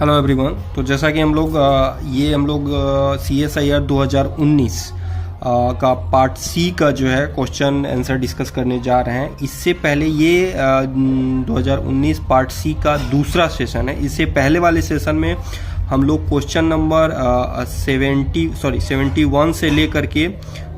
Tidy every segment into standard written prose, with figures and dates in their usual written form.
Hello everyone. तो जैसा कि हम लोग CSIR 2019 का पार्ट सी का जो है क्वेश्चन आंसर डिस्कस करने जा रहे हैं। इससे पहले ये 2019 पार्ट सी का दूसरा सेशन है। इससे पहले वाले सेशन में हम लोग क्वेश्चन नंबर 71 से लेकर के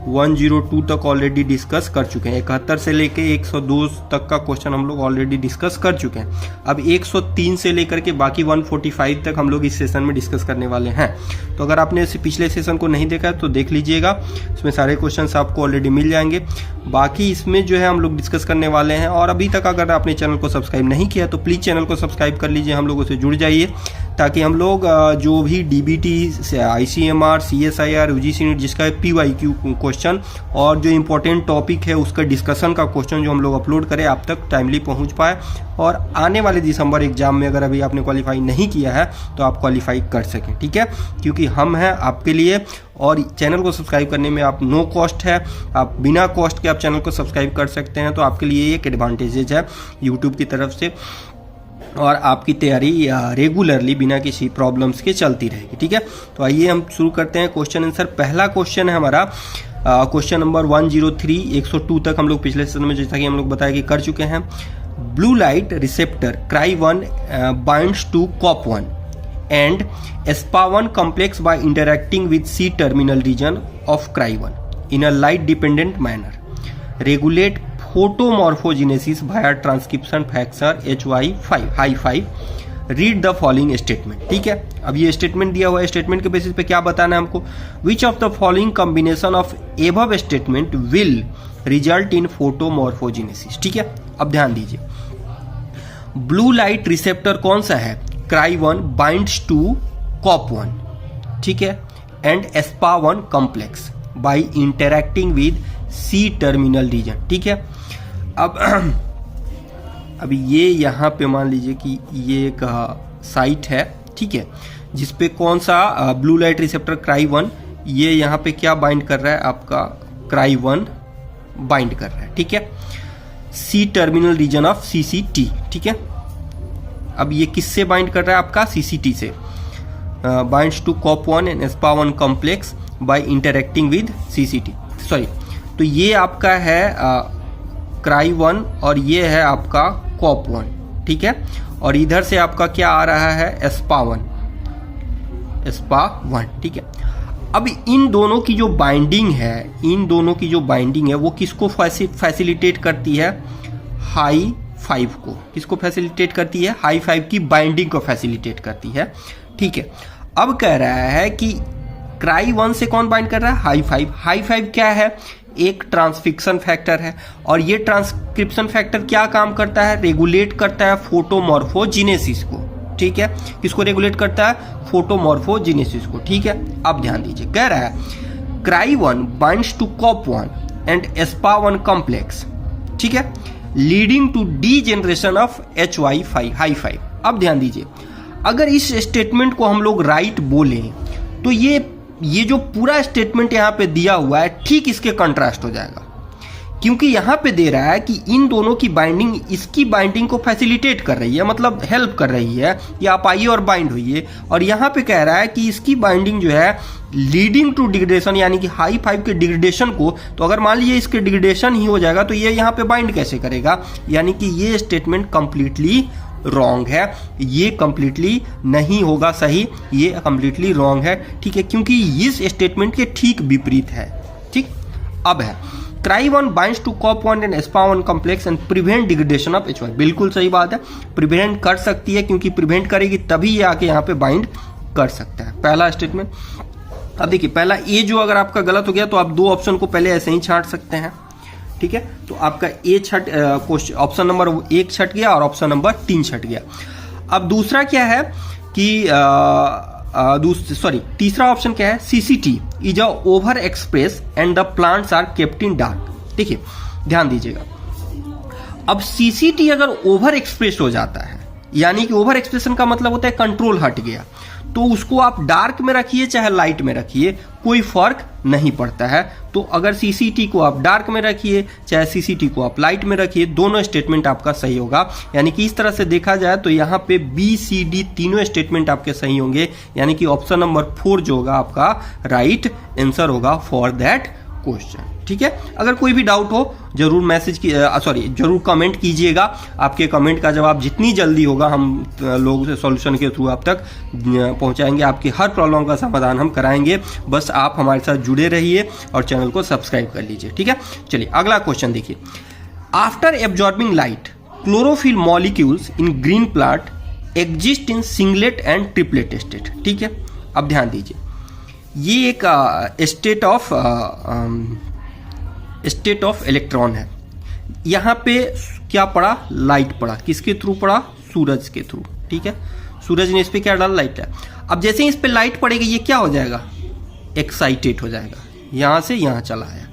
102 तक ऑलरेडी डिस्कस कर चुके हैं। 71 से लेकर 102 तक का क्वेश्चन हम लोग ऑलरेडी डिस्कस कर चुके हैं। अब 103 से लेकर के बाकी 145 तक हम लोग इस सेशन में डिस्कस करने वाले हैं। तो अगर आपने पिछले सेशन को नहीं देखा है तो देख लीजिएगा, इसमें सारे क्वेश्चंस आपको ऑलरेडी मिल जाएंगे। बाकी इसमें जो है हम लोग डिस्कस करने वाले हैं। और अभी तक अगर आपने चैनल को सब्सक्राइब नहीं किया तो प्लीज़ चैनल को सब्सक्राइब कर लीजिए, हम लोगों से जुड़ जाइए, ताकि हम लोग जो भी DBT, ICMR, CSIR, UGC NEET जिसका PYQ क्वेश्चन और जो इम्पोर्टेंट टॉपिक है उसका डिस्कशन का क्वेश्चन जो हम लोग अपलोड करें आप तक टाइमली पहुंच पाए, और आने वाले दिसंबर एग्जाम में अगर अभी आपने क्वालिफाई नहीं किया है तो आप क्वालिफाई कर सकें। ठीक है, क्योंकि हम हैं आपके लिए, और चैनल को सब्सक्राइब करने में आप नो कॉस्ट है, आप बिना कॉस्ट के आप चैनल को सब्सक्राइब कर सकते हैं। तो आपके लिए एक एडवांटेजेज है यूट्यूब की तरफ से, और आपकी तैयारी रेगुलरली बिना किसी प्रॉब्लम्स के चलती रहेगी। ठीक है, तो आइए हम शुरू करते हैं क्वेश्चन आंसर। पहला क्वेश्चन है हमारा क्वेश्चन नंबर 103 102 तक हम लोग पिछले सेशन में जैसा कि हम लोग बताया कि कर चुके हैं। Blue light receptor CRY1 binds to COP1 and SPA1 complex by interacting with C terminal region of CRY1 in a light dependent manner. Regulate photomorphogenesis via transcription factor HY5. Read the following statement. ठीक है, अब ये statement दिया हुआ है, statement के basis पे क्या बताना है हमको। Which of the following combination of above statement will result in photomorphogenesis. ठीक है, अब ध्यान दीजिए, ब्लू लाइट रिसेप्टर कौन सा है, CRY1 बाइंड्स टू COP1, ठीक है, and SPA1 complex by interacting with C terminal region. ठीक है, अब ये यहाँ पे मान लीजिए कि ये एक साइट है, ठीक है, जिसपे कौन सा ब्लू लाइट रिसेप्टर CRY1 ये यहाँ पे क्या बाइंड कर रहा है, आपका CRY1 बाइंड कर रहा है। ठीक है, C terminal region of CCT। ठीक है, अब ये किससे बाइंड कर रहा है, आपका CCT से। Binds to COP1 and SPA1 complex by interacting with CCT, sorry, तो ये आपका है CRY1 और ये है आपका COP1। ठीक है, और इधर से आपका क्या आ रहा है, SPA1। ठीक है, अब इन दोनों की जो बाइंडिंग है, वो किसको फैसिलिटेट करती है, हाई 5 को। किसको फैसिलिटेट करती है, हाई 5 की बाइंडिंग को फैसिलिटेट करती है। ठीक है, अब कह रहा है कि CRY1 से कौन बाइंड कर रहा है, हाई 5। हाई 5 क्या है, एक ट्रांसक्रिप्शन फैक्टर है, और ये ट्रांसक्रिप्शन फैक्टर क्या काम करता है, रेगुलेट करता है फोटोमॉर्फोजेनेसिस को। ठीक है, किसको रेगुलेट करता है, फोटोमॉर्फोजेनेसिस को। ठीक है, अब ध्यान दीजिए, कह रहा है CRY1 binds to COP1 and SPA1 complex, ठीक है, leading to degeneration of HY5 high 5। अब ध्यान दीजिए, अगर इस स्टेटमेंट को हम लोग राइट बोलें तो ये जो पूरा स्टेटमेंट यहाँ पे दिया हुआ है ठीक इसके कंट्रास्ट हो जाएगा, क्योंकि यहाँ पे दे रहा है कि इन दोनों की बाइंडिंग इसकी बाइंडिंग को फैसिलिटेट कर रही है, मतलब हेल्प कर रही है, या आप आइए और बाइंड होइए। और यहाँ पे कह रहा है कि इसकी बाइंडिंग जो है लीडिंग टू डिग्रेडेशन, यानी कि हाई 5 के डिग्रेडेशन को। तो अगर मान लीजिए इसके डिग्रेडेशन ही हो जाएगा तो ये यहाँ पे बाइंड कैसे करेगा, यानी कि ये स्टेटमेंट कंप्लीटली रॉन्ग है, ये कंप्लीटली नहीं होगा सही, ये कंप्लीटली रॉन्ग है। ठीक है, क्योंकि इस स्टेटमेंट के ठीक विपरीत है। ठीक, अब है CRY1 binds to COP1 and SPA1 complex and prevent degradation of HY। बिल्कुल सही बात है, प्रिवेंट कर सकती है, क्योंकि प्रिवेंट करेगी तभी ये आके यहाँ पे बाइंड कर सकता है, पहला स्टेटमेंट। अब देखिए, पहला ए जो अगर आपका गलत हो गया तो आप दो ऑप्शन को पहले ऐसे ही छांट सकते हैं। ठीक है, तो आपका ऑप्शन नंबर 1 छट गया और ऑप्शन नंबर 3 छट गया। अब दूसरा क्या है कि तीसरा ऑप्शन क्या है, CCT is a over express and the plants are kept in dark. देखिए, ध्यान दीजिएगा, अब CCT अगर ओवर एक्सप्रेस हो जाता है, यानी कि ओवर एक्सप्रेशन का मतलब होता है कंट्रोल हट गया। तो उसको आप डार्क में रखिए चाहे लाइट में रखिए, कोई फर्क नहीं पड़ता है। तो अगर सीसीटी को आप डार्क में रखिए चाहे सीसीटी को आप लाइट में रखिए, दोनों स्टेटमेंट आपका सही होगा। यानी कि इस तरह से देखा जाए तो यहाँ पे बी सी डी तीनों स्टेटमेंट आपके सही होंगे, यानी कि ऑप्शन नंबर 4 जो होगा आपका राइट आंसर होगा फॉर दैट क्वेश्चन। ठीक है, अगर कोई भी डाउट हो जरूर मैसेज की जरूर कमेंट कीजिएगा। आपके कमेंट का जवाब जितनी जल्दी होगा हम लोगों से सॉल्यूशन के थ्रू आप तक पहुंचाएंगे। आपकी हर प्रॉब्लम का समाधान हम कराएंगे, बस आप हमारे साथ जुड़े रहिए और चैनल को सब्सक्राइब कर लीजिए। ठीक है, चलिए अगला क्वेश्चन देखिए। After absorbing light chlorophyll molecules in green plant exist in singlet and triplet state. ठीक है, अब ध्यान दीजिए, ये एक स्टेट ऑफ इलेक्ट्रॉन है। यहाँ पे क्या पड़ा, लाइट पड़ा। किसके थ्रू पड़ा, सूरज के थ्रू। ठीक है, सूरज ने इस पे क्या डाला, लाइट है। अब जैसे ही इस पे लाइट पड़ेगी ये क्या हो जाएगा, एक्साइटेड हो जाएगा, यहाँ से यहाँ चला आया।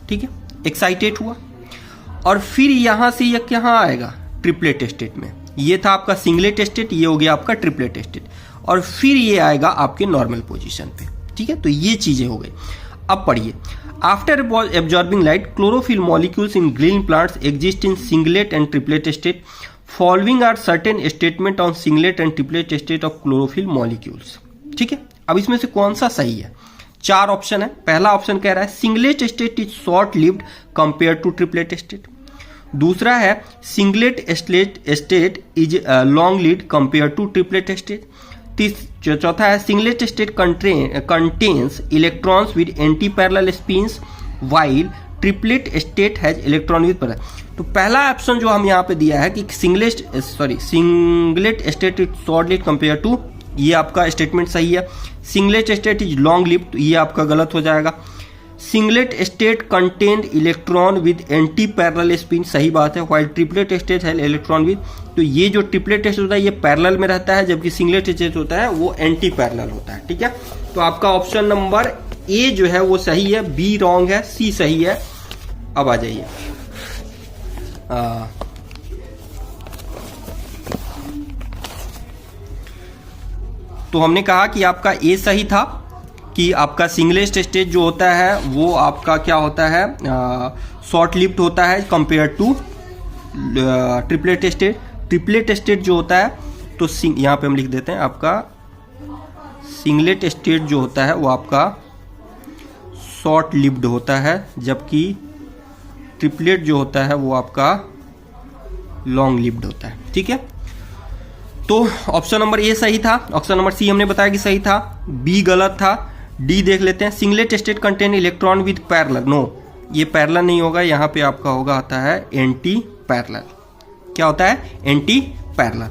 ठीक है, एक्साइटेड हुआ और फिर यहाँ से ये कहाँ आएगा, ट्रिपलेट स्टेट में। ये था आपका सिंगलेट स्टेट, ये हो गया आपका ट्रिपलेट स्टेट, और फिर ये आएगा आपके नॉर्मल पोजीशन पे। ठीक है, तो ये चीजें हो गई। अब पढ़िए, after absorbing light chlorophyll molecules in green plants exist in singlet and triplet state, following are certain statement on singlet and triplet state of chlorophyll molecules. ठीक है, अब इसमें से कौन सा सही है, 4 ऑप्शन है। पहला ऑप्शन कह रहा है singlet state is short lived compare to triplet state. दूसरा है singlet state is long lived compare to triplet state. चौथा है singlet state contains electrons with anti parallel spins while triplet state has electron with parallel. तो पहला option जो हम यहाँ पे दिया है कि singlet state is short lived compare to, ये आपका स्टेटमेंट सही है। Singlet state is long lived, तो ये आपका गलत हो जाएगा। Singlet state contain electron with anti parallel spin, सही बात है। व्हाइल ट्रिपलेट स्टेट है इलेक्ट्रॉन विद, तो ये जो ट्रिपलेट स्टेट होता है ये पैरेलल में रहता है, जबकि सिंगलेट स्टेट होता है वो एंटी पैरेलल होता है। ठीक है, तो आपका ऑप्शन नंबर ए जो है वो सही है, बी रॉन्ग है, सी सही है। अब आ जाइए, तो हमने कहा कि आपका ए सही था कि आपका सिंगलेट स्टेट जो होता है वो आपका क्या होता है, शॉर्ट लिव्ड होता है compare to triplet state. Triplet state जो होता है तो यहाँ पे हम लिख देते हैं, आपका सिंगलेट स्टेट जो होता है वो आपका शॉर्ट लिव्ड होता है, जबकि ट्रिपलेट जो होता है वो आपका लॉन्ग लिव्ड होता है। ठीक है, तो ऑप्शन नंबर ए सही था। ऑप्शन नंबर सी हमने बताया कि सही था, बी गलत था। डी देख लेते हैं, singlet state contain electron with parallel, no ये पैरेलल नहीं होगा, यहाँ पे आपका होगा आता है एंटी पैरेलल। क्या होता है, एंटी पैरेलल।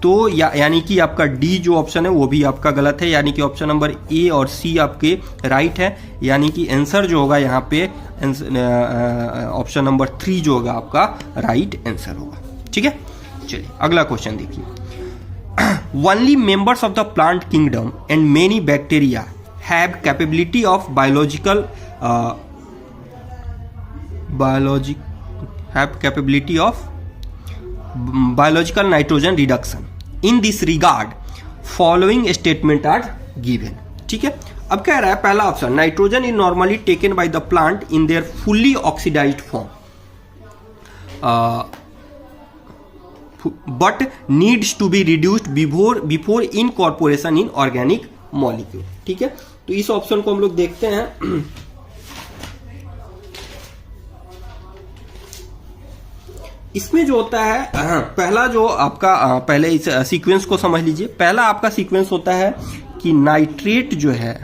तो यानी कि आपका डी जो ऑप्शन है वो भी आपका गलत है, यानी कि ऑप्शन नंबर ए और सी आपके राइट है। यानी कि आंसर जो होगा यहाँ पे ऑप्शन नंबर 3 जो होगा आपका राइट आंसर होगा। ठीक है, चलिए अगला क्वेश्चन देखिए। Only members of the plant kingdom and many bacteria have capability of biological nitrogen reduction. In this regard, following statement are given. ठीक है, अब कह रहा है पहला option, nitrogen is normally taken by the plant in their fully oxidised form but needs to be reduced before incorporation in organic molecule. ठीक है, तो इस ऑप्शन को हम लोग देखते हैं। इसमें जो होता है पहला जो आपका पहले इस सीक्वेंस को समझ लीजिए। पहला आपका सीक्वेंस होता है कि नाइट्रेट जो है,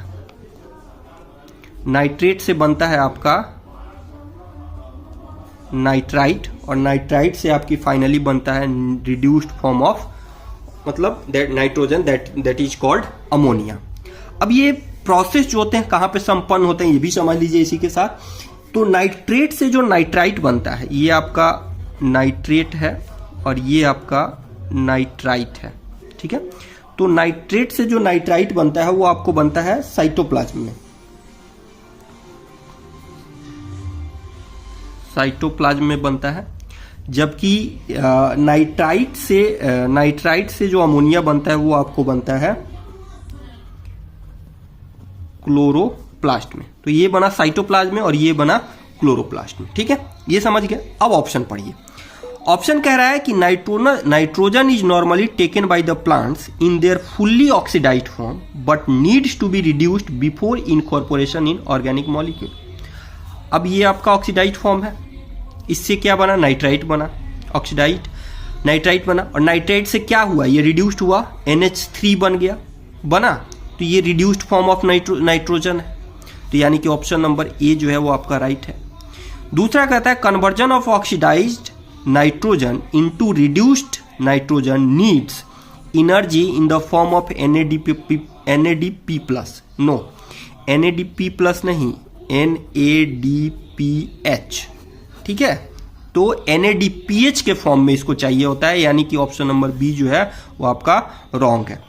नाइट्रेट से बनता है आपका नाइट्राइट, और नाइट्राइट से आपकी फाइनली बनता है रिड्यूस्ड फॉर्म ऑफ, मतलब that nitrogen that is called ammonia. अब ये प्रोसेस जो होते हैं कहाँ पे संपन्न होते हैं ये भी समझ लीजिए इसी के साथ। तो नाइट्रेट से जो नाइट्राइट बनता है, ये आपका नाइट्रेट है और ये आपका नाइट्राइट है। ठीक है, तो नाइट्रेट से जो नाइट्राइट बनता है वो आपको बनता है साइटोप्लाज्म में। साइटोप्लाज्म में बनता है। जबकि नाइट्राइट से जो अमोनिया बनता है वो आपको बनता है क्लोरोप्लास्ट में। तो ये बना साइटोप्लाज्म में और ये बना क्लोरोप्लास्ट में। ठीक है, ये समझ गए। अब ऑप्शन पढ़िए। ऑप्शन कह रहा है कि nitrogen is normally taken by the plants in their fully oxidised form but needs to be reduced before incorporation in organic molecule. अब ये आपका ऑक्सीडाइज्ड फॉर्म है, इससे क्या बना, नाइट्राइट बना, ऑक्सीडाइड नाइट्राइट बना, और नाइट्राइट से क्या हुआ, ये रिड्यूस्ड हुआ, NH3 बन गया, बना, तो ये रिड्यूस्ड फॉर्म ऑफ नाइट्रोजन है। तो यानी कि ऑप्शन नंबर ए जो है वो आपका राइट है। दूसरा कहता है conversion of oxidised nitrogen into reduced nitrogen needs energy in the form of NADP plus. No, NADP plus नहीं, NADPH। ठीक है, तो NADPH के फॉर्म में इसको चाहिए होता है, यानी कि ऑप्शन नंबर बी जो है वो आपका रॉन्ग है।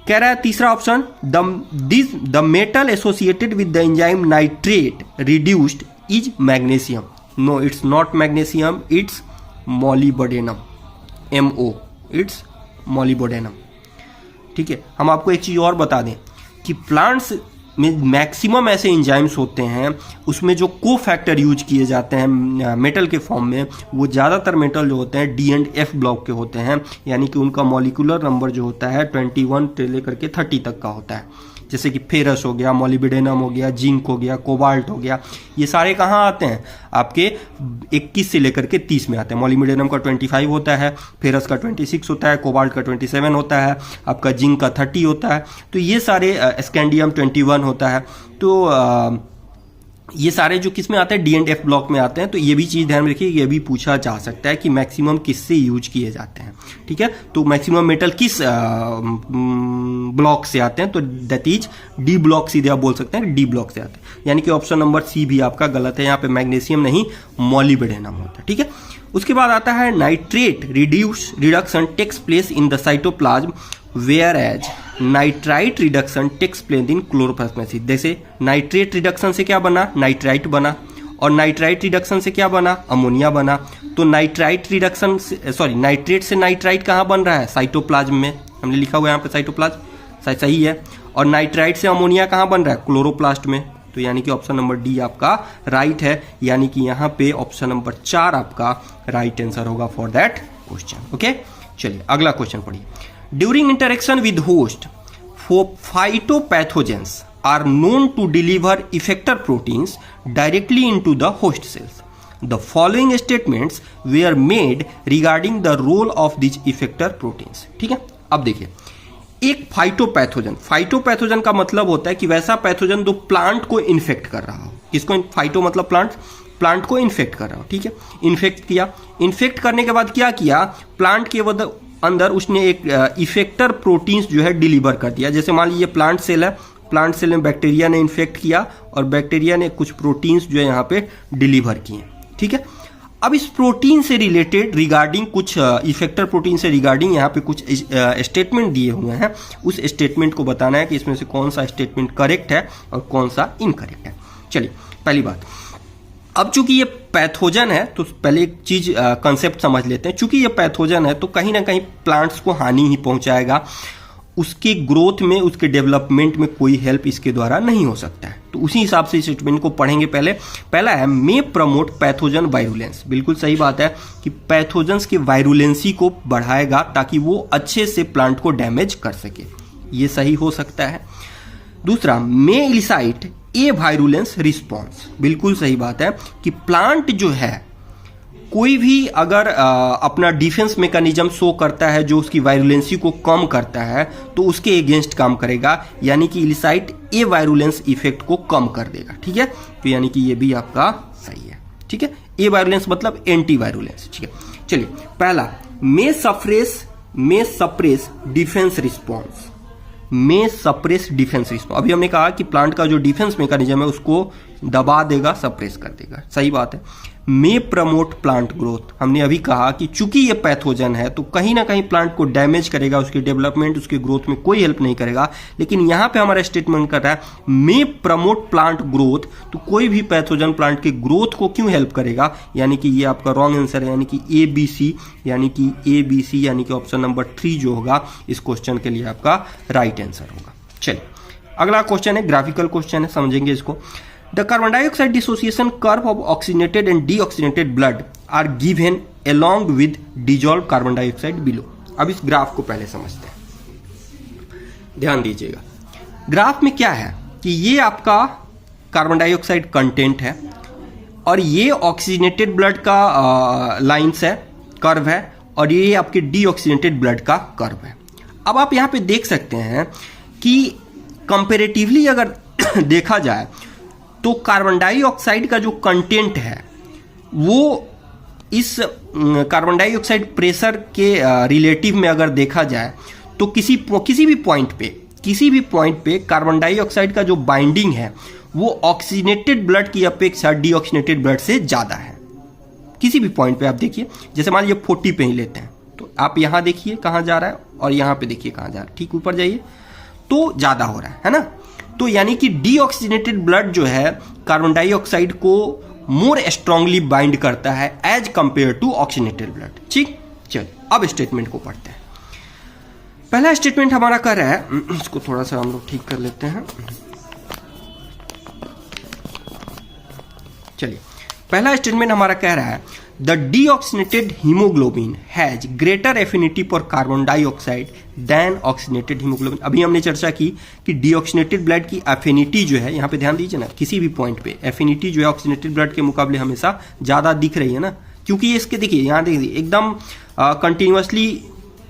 कह रहा है तीसरा option, the metal associated with the enzyme nitrate reduced is magnesium. No, it's not magnesium, it's molybdenum, MO, it's molybdenum. ठीक है, हम आपको एक चीज और बता दें कि प्लांट्स में मैक्सिमम ऐसे एंजाइम्स होते हैं उसमें जो को फैक्टर यूज किए जाते हैं मेटल के फॉर्म में, वो ज़्यादातर मेटल जो होते हैं D and F ब्लॉक के होते हैं, यानी कि उनका मॉलिक्यूलर नंबर जो होता है 21 से लेकर के 30 तक का होता है। जैसे कि फेरस हो गया, मॉलिब्डेनम हो गया, जिंक हो गया, कोबाल्ट हो गया, ये सारे कहाँ आते हैं, आपके 21 से लेकर के 30 में आते हैं। मॉलिब्डेनम का 25 होता है, फेरस का 26 होता है, कोबाल्ट का 27 होता है, आपका जिंक का 30 होता है, तो ये सारे, स्कैंडियम 21 होता है। तो ये सारे जो किस में आते हैं, D and F ब्लॉक में आते हैं। तो ये भी चीज़ ध्यान में रखिए, ये भी पूछा जा सकता है कि मैक्सिमम किससे यूज किए जाते हैं। ठीक है, तो मैक्सिमम मेटल किस ब्लॉक से आते हैं, तो दैट इज D ब्लॉक, सीधे आप बोल सकते हैं D ब्लॉक से आते हैं, यानी कि ऑप्शन नंबर सी भी आपका गलत है। यहाँ पे मैग्नीशियम नहीं, मॉलिब्डेनम होता है। ठीक है, उसके बाद आता है nitrate reduction takes place in the cytoplasm where as nitrite reduction takes place in chloroplast. जैसे नाइट्रेट रिडक्शन से क्या बना, नाइट्राइट बना, और नाइट्राइट रिडक्शन से क्या बना, अमोनिया बना। तो नाइट्राइट रिडक्शन से, सॉरी, नाइट्रेट से नाइट्राइट कहाँ बन रहा है, साइटोप्लाज्म में, हमने लिखा हुआ है यहाँ पे साइटोप्लाज्म, सही है। और नाइट्राइट से अमोनिया कहाँ बन रहा है, क्लोरोप्लास्ट में। तो यानी कि ऑप्शन नंबर डी आपका राइट है, यानी कि यहाँ पे ऑप्शन नंबर 4 आपका राइट आंसर होगा फॉर दैट क्वेश्चन। ओके, चलिए अगला क्वेश्चन पढ़िए। During interaction with host, phytopathogens are known to deliver effector proteins directly into the host cells. The following statements were made regarding the role of these effector proteins. ठीक है, अब देखिए, एक फाइटोपैथोजन का मतलब होता है कि वैसा पैथोजन जो प्लांट को इन्फेक्ट कर रहा हो। किसको, फाइटो मतलब प्लांट को इन्फेक्ट कर रहा हो। ठीक है, इन्फेक्ट किया, इन्फेक्ट करने के बाद क्या किया, प्लांट के अंदर उसने एक इफेक्टर प्रोटीन्स जो है डिलीवर कर दिया। जैसे मान लीजिए प्लांट सेल है, प्लांट सेल में बैक्टीरिया ने इन्फेक्ट किया और बैक्टीरिया ने कुछ प्रोटीन्स जो है यहाँ पे डिलीवर किए। ठीक है, अब इस प्रोटीन से रिलेटेड रिगार्डिंग कुछ इफेक्टर प्रोटीन से रिगार्डिंग यहाँ पे कुछ स्टेटमेंट दिए हुए हैं। उस स्टेटमेंट को बताना है कि इसमें से कौन सा स्टेटमेंट करेक्ट है और कौन सा इनकरेक्ट है। चलिए, पहली बात, अब चूंकि ये पैथोजन है तो पहले एक चीज कंसेप्ट समझ लेते हैं। चूंकि ये पैथोजन है तो कहीं ना कहीं प्लांट्स को हानि ही पहुंचाएगा, उसके ग्रोथ में, उसके डेवलपमेंट में कोई हेल्प इसके द्वारा नहीं हो सकता है। तो उसी हिसाब से स्टेटमेंट को पढ़ेंगे। पहला है मे प्रमोट पैथोजन वायरुलेंस। बिल्कुल सही बात है कि पैथोजन्स की वायरुलेंसी को बढ़ाएगा ताकि वो अच्छे से प्लांट को डैमेज कर सके, ये सही हो सकता है। दूसरा, मे इलिसाइट ए वायरुलेंस रिस्पॉन्स। बिल्कुल सही बात है कि प्लांट जो है कोई भी अगर अपना डिफेंस मैकेनिज्म शो करता है जो उसकी वायरुलेंसी को कम करता है तो उसके अगेंस्ट काम करेगा, यानी कि इलिसाइट ए वायरुलेंस इफेक्ट को कम कर देगा। ठीक है, तो यानी कि ये भी आपका सही है। ठीक है, ए वायरुलेंस मतलब एंटी वायरुलेंस। ठीक है, चलिए, पहला मे सप्रेस डिफेंस रिस्पॉन्स, मे सप्रेस डिफेंस रिस्पॉन्स। अभी हमने कहा कि प्लांट का जो डिफेंस मैकेनिज्म है उसको दबा देगा, सप्रेस कर देगा, सही बात है। मे प्रमोट प्लांट ग्रोथ। हमने अभी कहा कि चूंकि ये पैथोजन है तो कहीं ना कहीं प्लांट को डैमेज करेगा, उसकी डेवलपमेंट, उसकी ग्रोथ में कोई हेल्प नहीं करेगा। लेकिन यहां पे हमारा स्टेटमेंट कर रहा है मे प्रमोट प्लांट ग्रोथ, तो कोई भी पैथोजन प्लांट की ग्रोथ को क्यों हेल्प करेगा, यानी कि ये आपका रॉन्ग आंसर है, यानी कि ए बी सी, यानी कि ऑप्शन नंबर 3 जो होगा इस क्वेश्चन के लिए आपका राइट आंसर होगा। चलिए अगला क्वेश्चन है, ग्राफिकल क्वेश्चन है, समझेंगे इसको। The carbon dioxide dissociation curve of oxygenated and deoxygenated blood are given along with dissolve carbon dioxide below. अब इस ग्राफ को पहले समझते हैं, ध्यान दीजिएगा। ग्राफ में क्या है कि ये आपका कार्बन डाइऑक्साइड कंटेंट है और ये ऑक्सीजनेटेड ब्लड का लाइंस है, कर्व है, और ये आपके डीऑक्सीजनेटेड ब्लड का कर्व है। अब आप यहां पे देख सकते हैं कि कंपेरेटिवली अगर देखा जाए तो कार्बन डाइऑक्साइड का जो कंटेंट है वो इस कार्बन डाइऑक्साइड प्रेशर के रिलेटिव में अगर देखा जाए तो किसी भी पॉइंट पे कार्बन डाइऑक्साइड का जो बाइंडिंग है वो ऑक्सीजनेटेड ब्लड की अपेक्षा डीऑक्सीजनेटेड ब्लड से ज्यादा है। किसी भी पॉइंट पे आप देखिए, जैसे मान लीजिए 40 पे ही लेते हैं, तो आप यहां देखिए कहां जा रहा है और यहां पे देखिए कहां जा रहा है, ठीक ऊपर जाइए तो ज्यादा हो रहा है ना। तो यानी कि डीऑक्सीजनेटेड ब्लड जो है कार्बन डाइऑक्साइड को मोर स्ट्रांगली बाइंड करता है as compare to oxygenated blood. ठीक, चलिए अब स्टेटमेंट को पढ़ते हैं। पहला स्टेटमेंट हमारा कह रहा है, इसको थोड़ा सा हम लोग ठीक कर लेते हैं। चलिए पहला स्टेटमेंट हमारा कह रहा है the deoxygenated haemoglobin has greater affinity for carbon dioxide than oxygenated haemoglobin. अभी हमने चर्चा की कि डीऑक्सीनेटेड ब्लड की एफिनिटी जो है, यहां पे ध्यान दीजिए ना, किसी भी पॉइंट पे एफिनिटी जो है ऑक्सीनेटेड ब्लड के मुकाबले हमेशा ज्यादा दिख रही है ना, क्योंकि ये इसके देखिए यहां देखिए एकदम कंटिन्यूअसली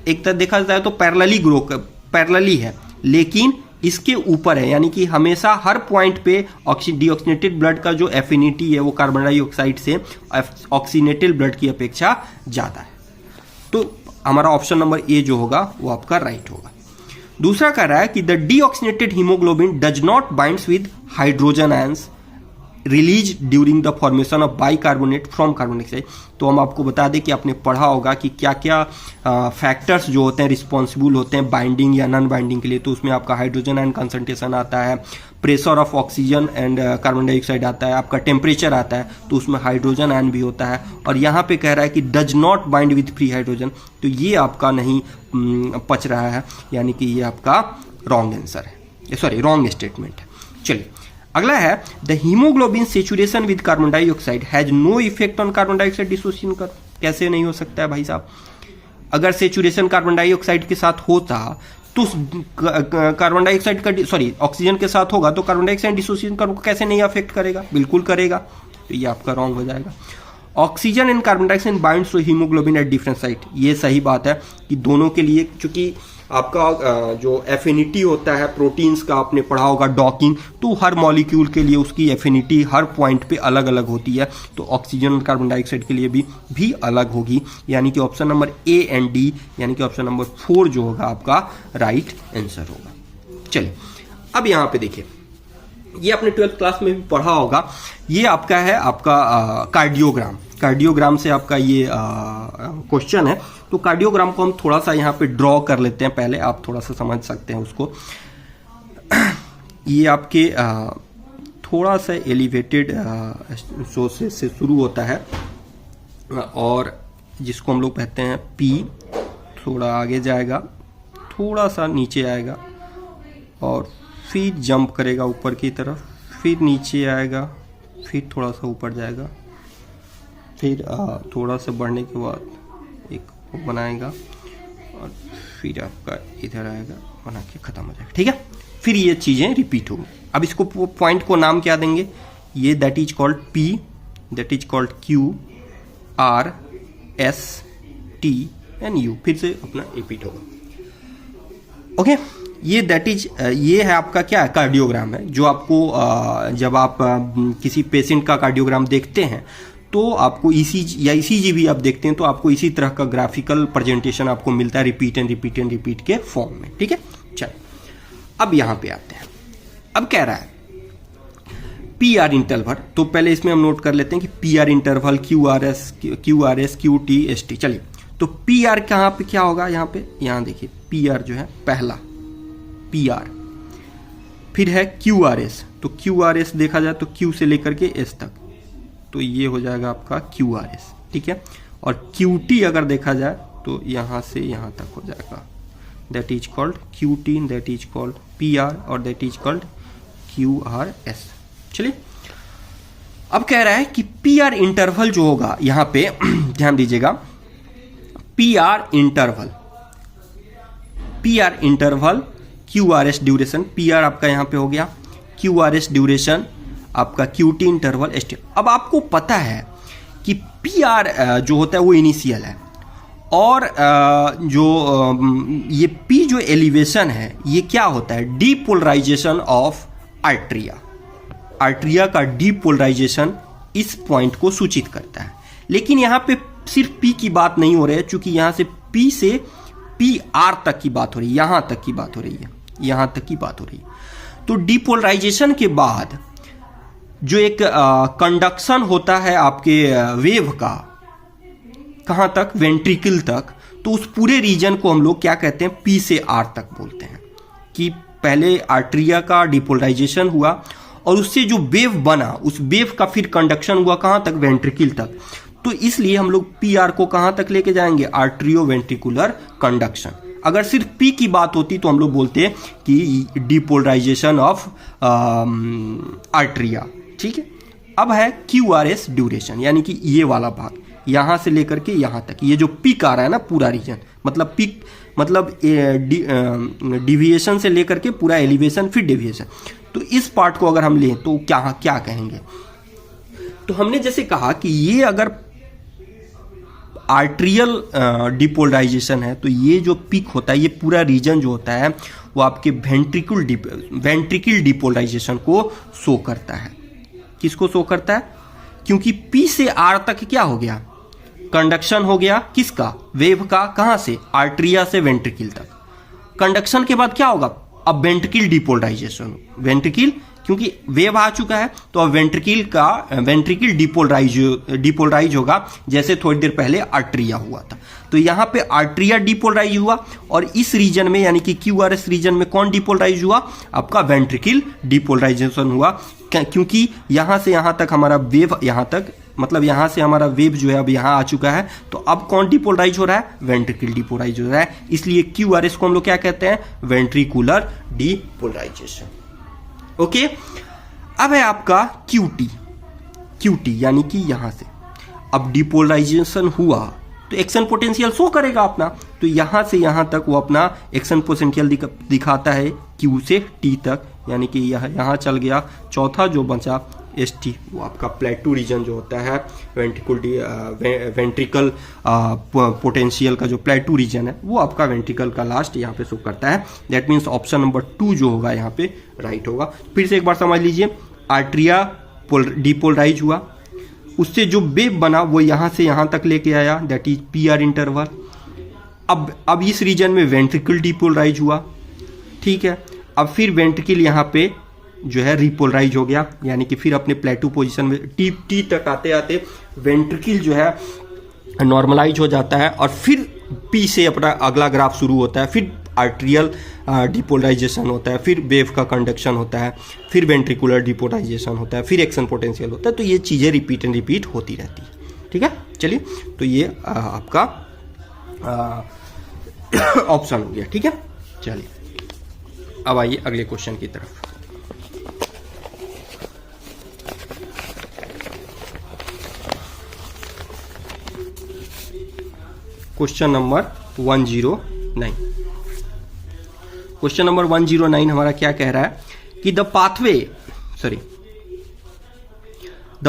एक तरह देखा जाए तो पैरेलली है, लेकिन इसके ऊपर है, यानी कि हमेशा हर पॉइंट पे डीऑक्सीनेटेड ब्लड का जो एफिनिटी है वो कार्बन डाइऑक्साइड से ऑक्सीनेटेड ब्लड की अपेक्षा ज्यादा है। तो हमारा ऑप्शन नंबर ए जो होगा वो आपका राइट होगा। दूसरा कह रहा है कि the deoxygenated haemoglobin does not binds with hydrogen ions release during the formation of bicarbonate from carbon dioxide. तो हम आपको बता दें कि आपने पढ़ा होगा कि क्या क्या फैक्टर्स जो होते हैं रिस्पॉन्सिबल होते हैं बाइंडिंग या नॉन बाइंडिंग के लिए। तो उसमें आपका हाइड्रोजन आयन कंसंट्रेशन आता है, pressure of oxygen and carbon dioxide आता है, आपका टेम्परेचर आता है, तो उसमें हाइड्रोजन आयन भी होता है। और यहाँ पे कह रहा है कि does not bind with free hydrogen, तो ये आपका नहीं पच रहा है, यानी कि ये आपका रॉन्ग आंसर है, सॉरी रॉन्ग स्टेटमेंट है। चलिए अगला है the haemoglobin saturation with carbon dioxide has no effect on carbon dioxide dissociation curve. कैसे नहीं हो सकता है भाई साहब? अगर सेचुरेशन कार्बन डाइऑक्साइड के साथ होता तो कार्बन डाइऑक्साइड का सॉरी ऑक्सीजन के साथ होगा तो कार्बन डाइऑक्साइड डिसोसिएशन कर्व को कैसे नहीं अफेक्ट करेगा? बिल्कुल करेगा। तो ये आपका रॉन्ग हो जाएगा। Oxygen and carbon dioxide binds to haemoglobin at different site, ये सही बात है कि दोनों के लिए, चूंकि आपका जो एफिनिटी होता है प्रोटीन्स का आपने पढ़ा होगा डॉकिंग, तो हर मॉलिक्यूल के लिए उसकी एफिनिटी हर पॉइंट पे अलग अलग होती है, तो ऑक्सीजन और कार्बन डाइऑक्साइड के लिए भी अलग होगी, यानी कि option number A and D यानी कि ऑप्शन नंबर 4 जो होगा आपका राइट आंसर होगा। चलिए अब यहाँ पे देखिए, ये आपने 12th क्लास में भी पढ़ा होगा, ये आपका है आपका कार्डियोग्राम से आपका ये क्वेश्चन है। तो कार्डियोग्राम को हम थोड़ा सा यहाँ पे ड्रॉ कर लेते हैं, पहले आप थोड़ा सा समझ सकते हैं उसको। ये आपके थोड़ा सा एलिवेटेड सोर्सेस से शुरू होता है और जिसको हम लोग कहते हैं पी, थोड़ा आगे जाएगा, थोड़ा सा नीचे आएगा और फिर जंप करेगा ऊपर की तरफ, फिर नीचे आएगा, फिर थोड़ा सा ऊपर जाएगा, फिर थोड़ा सा बढ़ने के बाद एक बनाएगा और फिर आपका इधर आएगा, बना के खत्म हो जाएगा। ठीक है, फिर ये चीजें रिपीट होंगी। अब इसको पॉइंट को नाम क्या देंगे? ये that is called P, that is called Q, R, S, T and U, फिर से अपना रिपीट होगा। ओके, ये दैट इज ये है आपका क्या है? कार्डियोग्राम है, जो आपको जब आप किसी पेशेंट का कार्डियोग्राम देखते हैं तो आपको ईसीजी या ईसीजी भी आप देखते हैं तो आपको इसी तरह का ग्राफिकल प्रेजेंटेशन आपको मिलता है, रिपीट के फॉर्म में। ठीक है, चलो अब यहां पे आते हैं। अब कह रहा है पी आर इंटरवल, तो पहले इसमें हम नोट कर लेते हैं कि P R interval Q R S Q T S T. चलिए, तो पी आर कहाँ पे क्या होगा, यहाँ पे, यहाँ देखिए पी आर जो है पहला पी आर, फिर है क्यू आर एस, तो क्यू आर एस देखा जाए तो क्यू से लेकर के एस तक, तो ये हो जाएगा आपका क्यू आर एस, ठीक है। और क्यू टी अगर देखा जाए तो यहाँ से यहाँ तक हो जाएगा, that is called Q T, that is called P R, और that is called Q R S. चलिए, अब कह रहा है कि पी आर इंटरवल जो होगा यहाँ पे ध्यान दीजिएगा, P R interval Q R S duration, P R आपका यहाँ पे हो गया, क्यू आर एस ड्यूरेशन आपका Q T interval S T. अब आपको पता है कि पी आर जो होता है वो इनिशियल है, और जो ये पी जो एलिवेशन है ये क्या होता है, डीपोलराइजेशन ऑफ आर्ट्रिया, आर्ट्रिया का डीपोलराइजेशन इस पॉइंट को सूचित करता है। लेकिन यहाँ पे सिर्फ पी की बात नहीं हो रही है, चूंकि यहाँ से पी से पी आर तक की बात हो रही है, यहां तक की बात हो रही है, यहां तक की बात हो रही है। तो डीपोलराइजेशन के बाद जो एक कंडक्शन होता है आपके वेव का, कहां तक, वेंट्रिकल तक, तो उस पूरे रीजन को हम लोग क्या कहते हैं, पी से आर तक बोलते हैं। कि पहले आर्ट्रिया का डीपोलराइजेशन हुआ और उससे जो वेव बना, उस वेव का फिर कंडक्शन हुआ कहां तक, वेंट्रिकल तक। तो इसलिए हम लोग पी आर को कहां तक लेके जाएंगे, आर्ट्रियो वेंट्रिकुलर कंडक्शन। अगर सिर्फ पी की बात होती तो हम लोग बोलते कि डीपोलराइजेशन ऑफ आर्ट्रिया, ठीक है। अब है क्यू आर एस ड्यूरेशन, यानी कि ये वाला भाग यहां से लेकर के यहां तक, ये जो पीक आ रहा है ना पूरा रीजन, मतलब पीक मतलब डिविएशन से लेकर के पूरा एलिवेशन फिर डेविएशन। तो इस पार्ट को अगर हम लें तो क्या कहेंगे, तो हमने जैसे कहा कि ये अगर आर्ट्रियल डिपोलराइजेशन है तो ये जो पीक होता है, ये पूरा रीजन जो होता है वो आपके वेंट्रिकल डिपोलराइजेशन को शो करता है। किसको शो करता है, क्योंकि पी से आर तक क्या हो गया, कंडक्शन हो गया, किसका, वेव का, कहां से, आर्ट्रिया से वेंट्रिकल तक। कंडक्शन के बाद क्या होगा, अब वेंट्रिकल डिपोलराइजेशन, वेंट्रिकल क्योंकि वेव आ चुका है तो अब वेंट्रिकल डिपोलराइज होगा, जैसे थोड़ी देर पहले आर्ट्रिया हुआ था। तो यहां पे आर्ट्रिया डिपोलराइज हुआ और इस रीजन में यानी कि क्यूआरएस रीजन में कौन डिपोलराइज हुआ, आपका वेंट्रिकल डिपोलराइजेशन हुआ, क्योंकि यहां से यहां तक हमारा वेव, यहां तक मतलब यहां से हमारा वेव जो है अब यहां आ चुका है, तो अब कौन डिपोलराइज हो रहा है, वेंट्रिकल डिपोलराइज हो रहा है। इसलिए क्यूआरएस को हम लोग क्या कहते हैं, वेंट्रिकुलर डिपोलराइजेशन। ओके, अब है आपका क्यूटी यानी कि यहां से अब डिपोलराइजेशन हुआ तो एक्शन पोटेंशियल शो करेगा अपना, तो यहां से यहां तक वो अपना एक्शन पोटेंशियल दिखाता है क्यू से टी तक, यानी कि यहां चल गया। चौथा जो बचा एस टी, वो आपका प्लेटू रीजन जो होता है, वेंट्रिकल पोटेंशियल का जो प्लेटू रीजन है वो आपका वेंट्रिकल का लास्ट यहाँ पे शो करता है। दैट मीन्स ऑप्शन नंबर 2 जो होगा यहाँ पे राइट होगा। फिर से एक बार समझ लीजिए, आर्ट्रिया डिपोलराइज हुआ, उससे जो वेव बना वो यहाँ से यहाँ तक लेके आया, that is P R interval. अब इस रीजन में वेंट्रिकल डिपोलराइज हुआ, ठीक है। अब फिर वेंट्रिकल यहाँ पे जो है रिपोलराइज हो गया, यानी कि फिर अपने प्लेटू पोजीशन में टी तक आते आते वेंट्रिकल जो है नॉर्मलाइज हो जाता है, और फिर पी से अपना अगला ग्राफ शुरू होता है, फिर आर्ट्रियल डिपोलराइजेशन होता है, फिर वेव का कंडक्शन होता है, फिर वेंट्रिकुलर डिपोलराइजेशन होता है, फिर एक्शन पोटेंशियल होता है। तो ये चीज़ें रिपीट होती रहती है, ठीक है। चलिए, तो ये आपका ऑप्शन हो गया, ठीक है। चलिए, अब आइए अगले क्वेश्चन की तरफ। Question number 109। क्वेश्चन नंबर 109 हमारा क्या कह रहा है कि the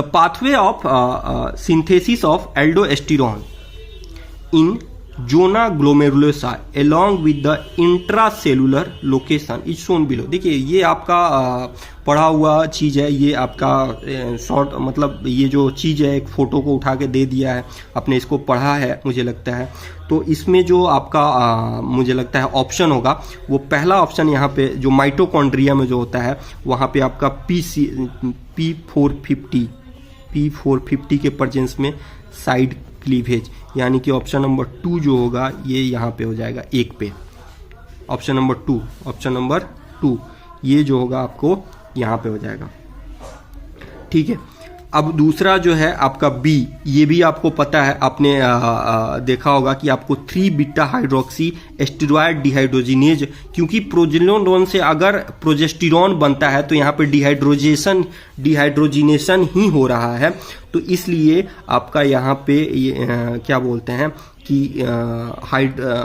pathway of synthesis of aldosterone in zona glomerulosa along with the intracellular location is shown below। देखिए ये आपका पढ़ा हुआ चीज़ है, ये आपका शॉर्ट मतलब ये जो चीज़ है एक फ़ोटो को उठा के दे दिया है, आपने इसको पढ़ा है मुझे लगता है। तो इसमें जो आपका मुझे लगता है ऑप्शन होगा वो पहला ऑप्शन यहाँ पे जो माइटोकॉन्ड्रिया में जो होता है वहाँ पे आपका P450 के प्रेजेंस में साइड क्लीवेज, यानी कि ऑप्शन नंबर 2 जो होगा ये यहाँ पे हो जाएगा 1 पे। ऑप्शन नंबर 2 ये जो होगा आपको यहाँ पे हो जाएगा, ठीक है। अब दूसरा जो है आपका बी, ये भी आपको पता है, आपने देखा होगा कि आपको 3 बीटा हाइड्रोक्सी एस्टेरॉयड डिहाइड्रोजिनेज, क्योंकि प्रोजेस्टेरोन से अगर प्रोजेस्टेरोन बनता है तो यहाँ पे डिहाइड्रोजिनेशन ही हो रहा है, तो इसलिए आपका यहाँ पे क्या बोलते हैं कि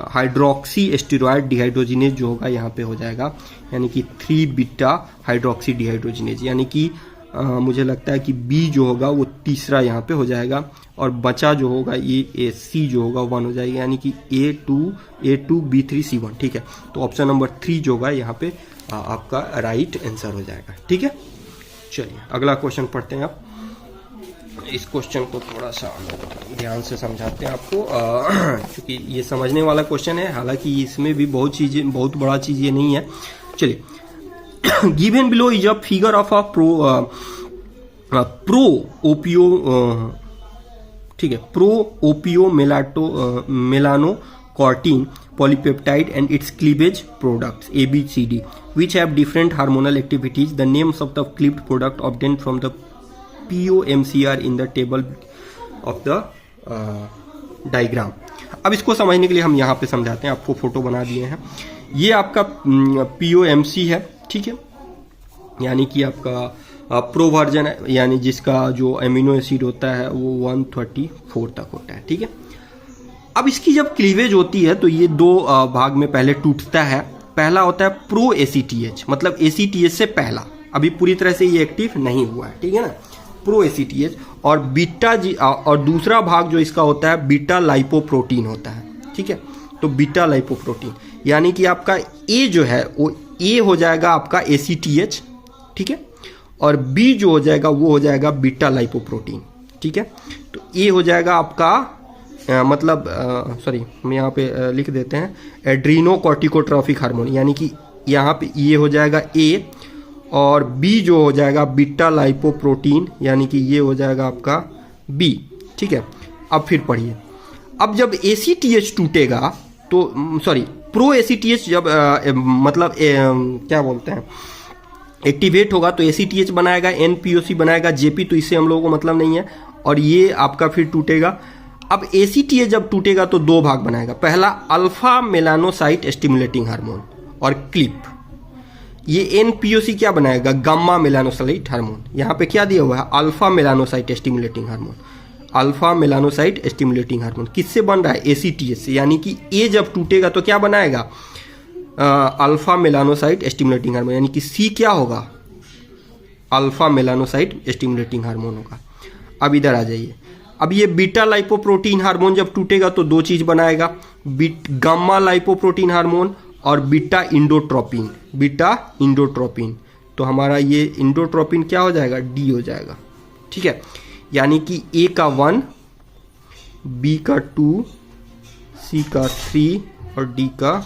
हाइड्रोक्सी एस्टेरॉयड डिहाइड्रोजिनेज जो होगा यहाँ पे हो जाएगा, यानी कि 3 बीटा हाइड्रोक्सी डिहाइड्रोजिनेज, यानी कि मुझे लगता है कि बी जो होगा वो तीसरा यहाँ पे हो जाएगा, और बचा जो होगा ये सी जो होगा 1 हो जाएगा, यानी कि A2B3C1, ठीक है। तो ऑप्शन नंबर 3 जो होगा यहाँ पे आपका राइट आंसर हो जाएगा, ठीक है। चलिए अगला क्वेश्चन पढ़ते हैं। आप इस क्वेश्चन को थोड़ा सा ध्यान से समझाते हैं आपको, क्योंकि ये समझने वाला क्वेश्चन है, हालांकि इसमें भी बहुत बड़ा चीज़ ये नहीं है। चलिए, given below is a figure of a pro-opio melanocortin polypeptide and its cleavage products ABCD, which have different hormonal activities. The names of the cleaved product obtained from the POMC are in the table of the diagram। अब इसको समझने के लिए हम यहाँ पे समझाते हैं, आपको फोटो बना दिए हैं। ये आपका POMC है, ठीक है, यानी कि आपका प्रो वर्जन है, यानी जिसका जो एमिनो एसिड होता है वो 134 तक होता है, ठीक है। अब इसकी जब क्लीवेज होती है तो ये 2 भाग में पहले टूटता है। पहला होता है प्रो ACTH, मतलब ACTH से पहला, अभी पूरी तरह से ये एक्टिव नहीं हुआ है, ठीक है ना, प्रो ACTH। और बीटा और दूसरा भाग जो इसका होता है बीटा लाइपोप्रोटीन होता है, ठीक है। तो बीटा लाइपोप्रोटीन यानी कि आपका ए जो है वो ए हो जाएगा आपका ACTH, ठीक है, और बी जो हो जाएगा वो हो जाएगा बीटा लाइपोप्रोटीन, ठीक है। तो ए हो जाएगा आपका मतलब सॉरी हम यहाँ पे लिख देते हैं एड्रीनोकॉर्टिकोट्रॉफिक हार्मोन, यानी कि यहाँ पे ये हो जाएगा ए, और बी जो हो जाएगा बीटा लाइपोप्रोटीन, यानी कि ये हो जाएगा आपका बी, ठीक है। अब फिर पढ़िए, अब जब ACTH टूटेगा तो सॉरी प्रो ACTH जब मतलब क्या बोलते हैं एक्टिवेट होगा तो ACTH बनाएगा, NPOC बनाएगा, JP तो इससे हम लोगों को मतलब नहीं है, और ये आपका फिर टूटेगा। अब ACTH जब टूटेगा तो 2 भाग बनाएगा, पहला अल्फा मेलानोसाइट स्टिमुलेटिंग हार्मोन और क्लिप। ये NPOC क्या बनाएगा, गामा मेलानोसाइट हार्मोन। यहाँ पे क्या दिया हुआ है, alpha melanocyte stimulating hormone. Alpha melanocyte stimulating hormone किससे बन रहा है, ACTH से, यानी कि ए जब टूटेगा तो क्या बनाएगा, अल्फा मेलानोसाइट स्टिमुलेटिंग हार्मोन, यानी कि सी क्या होगा, अल्फा मेलानोसाइट स्टिमुलेटिंग हार्मोन होगा। अब इधर आ जाइए, अब ये बीटा लाइपोप्रोटीन हार्मोन जब टूटेगा तो 2 चीज बनाएगा, गामा लाइपोप्रोटीन हार्मोन और बीटा इंडोट्रोपिन। तो हमारा ये इंडोट्रोपिन क्या हो जाएगा, डी हो जाएगा, ठीक है। यानी कि ए का 1, बी का 2, सी का 3 और डी का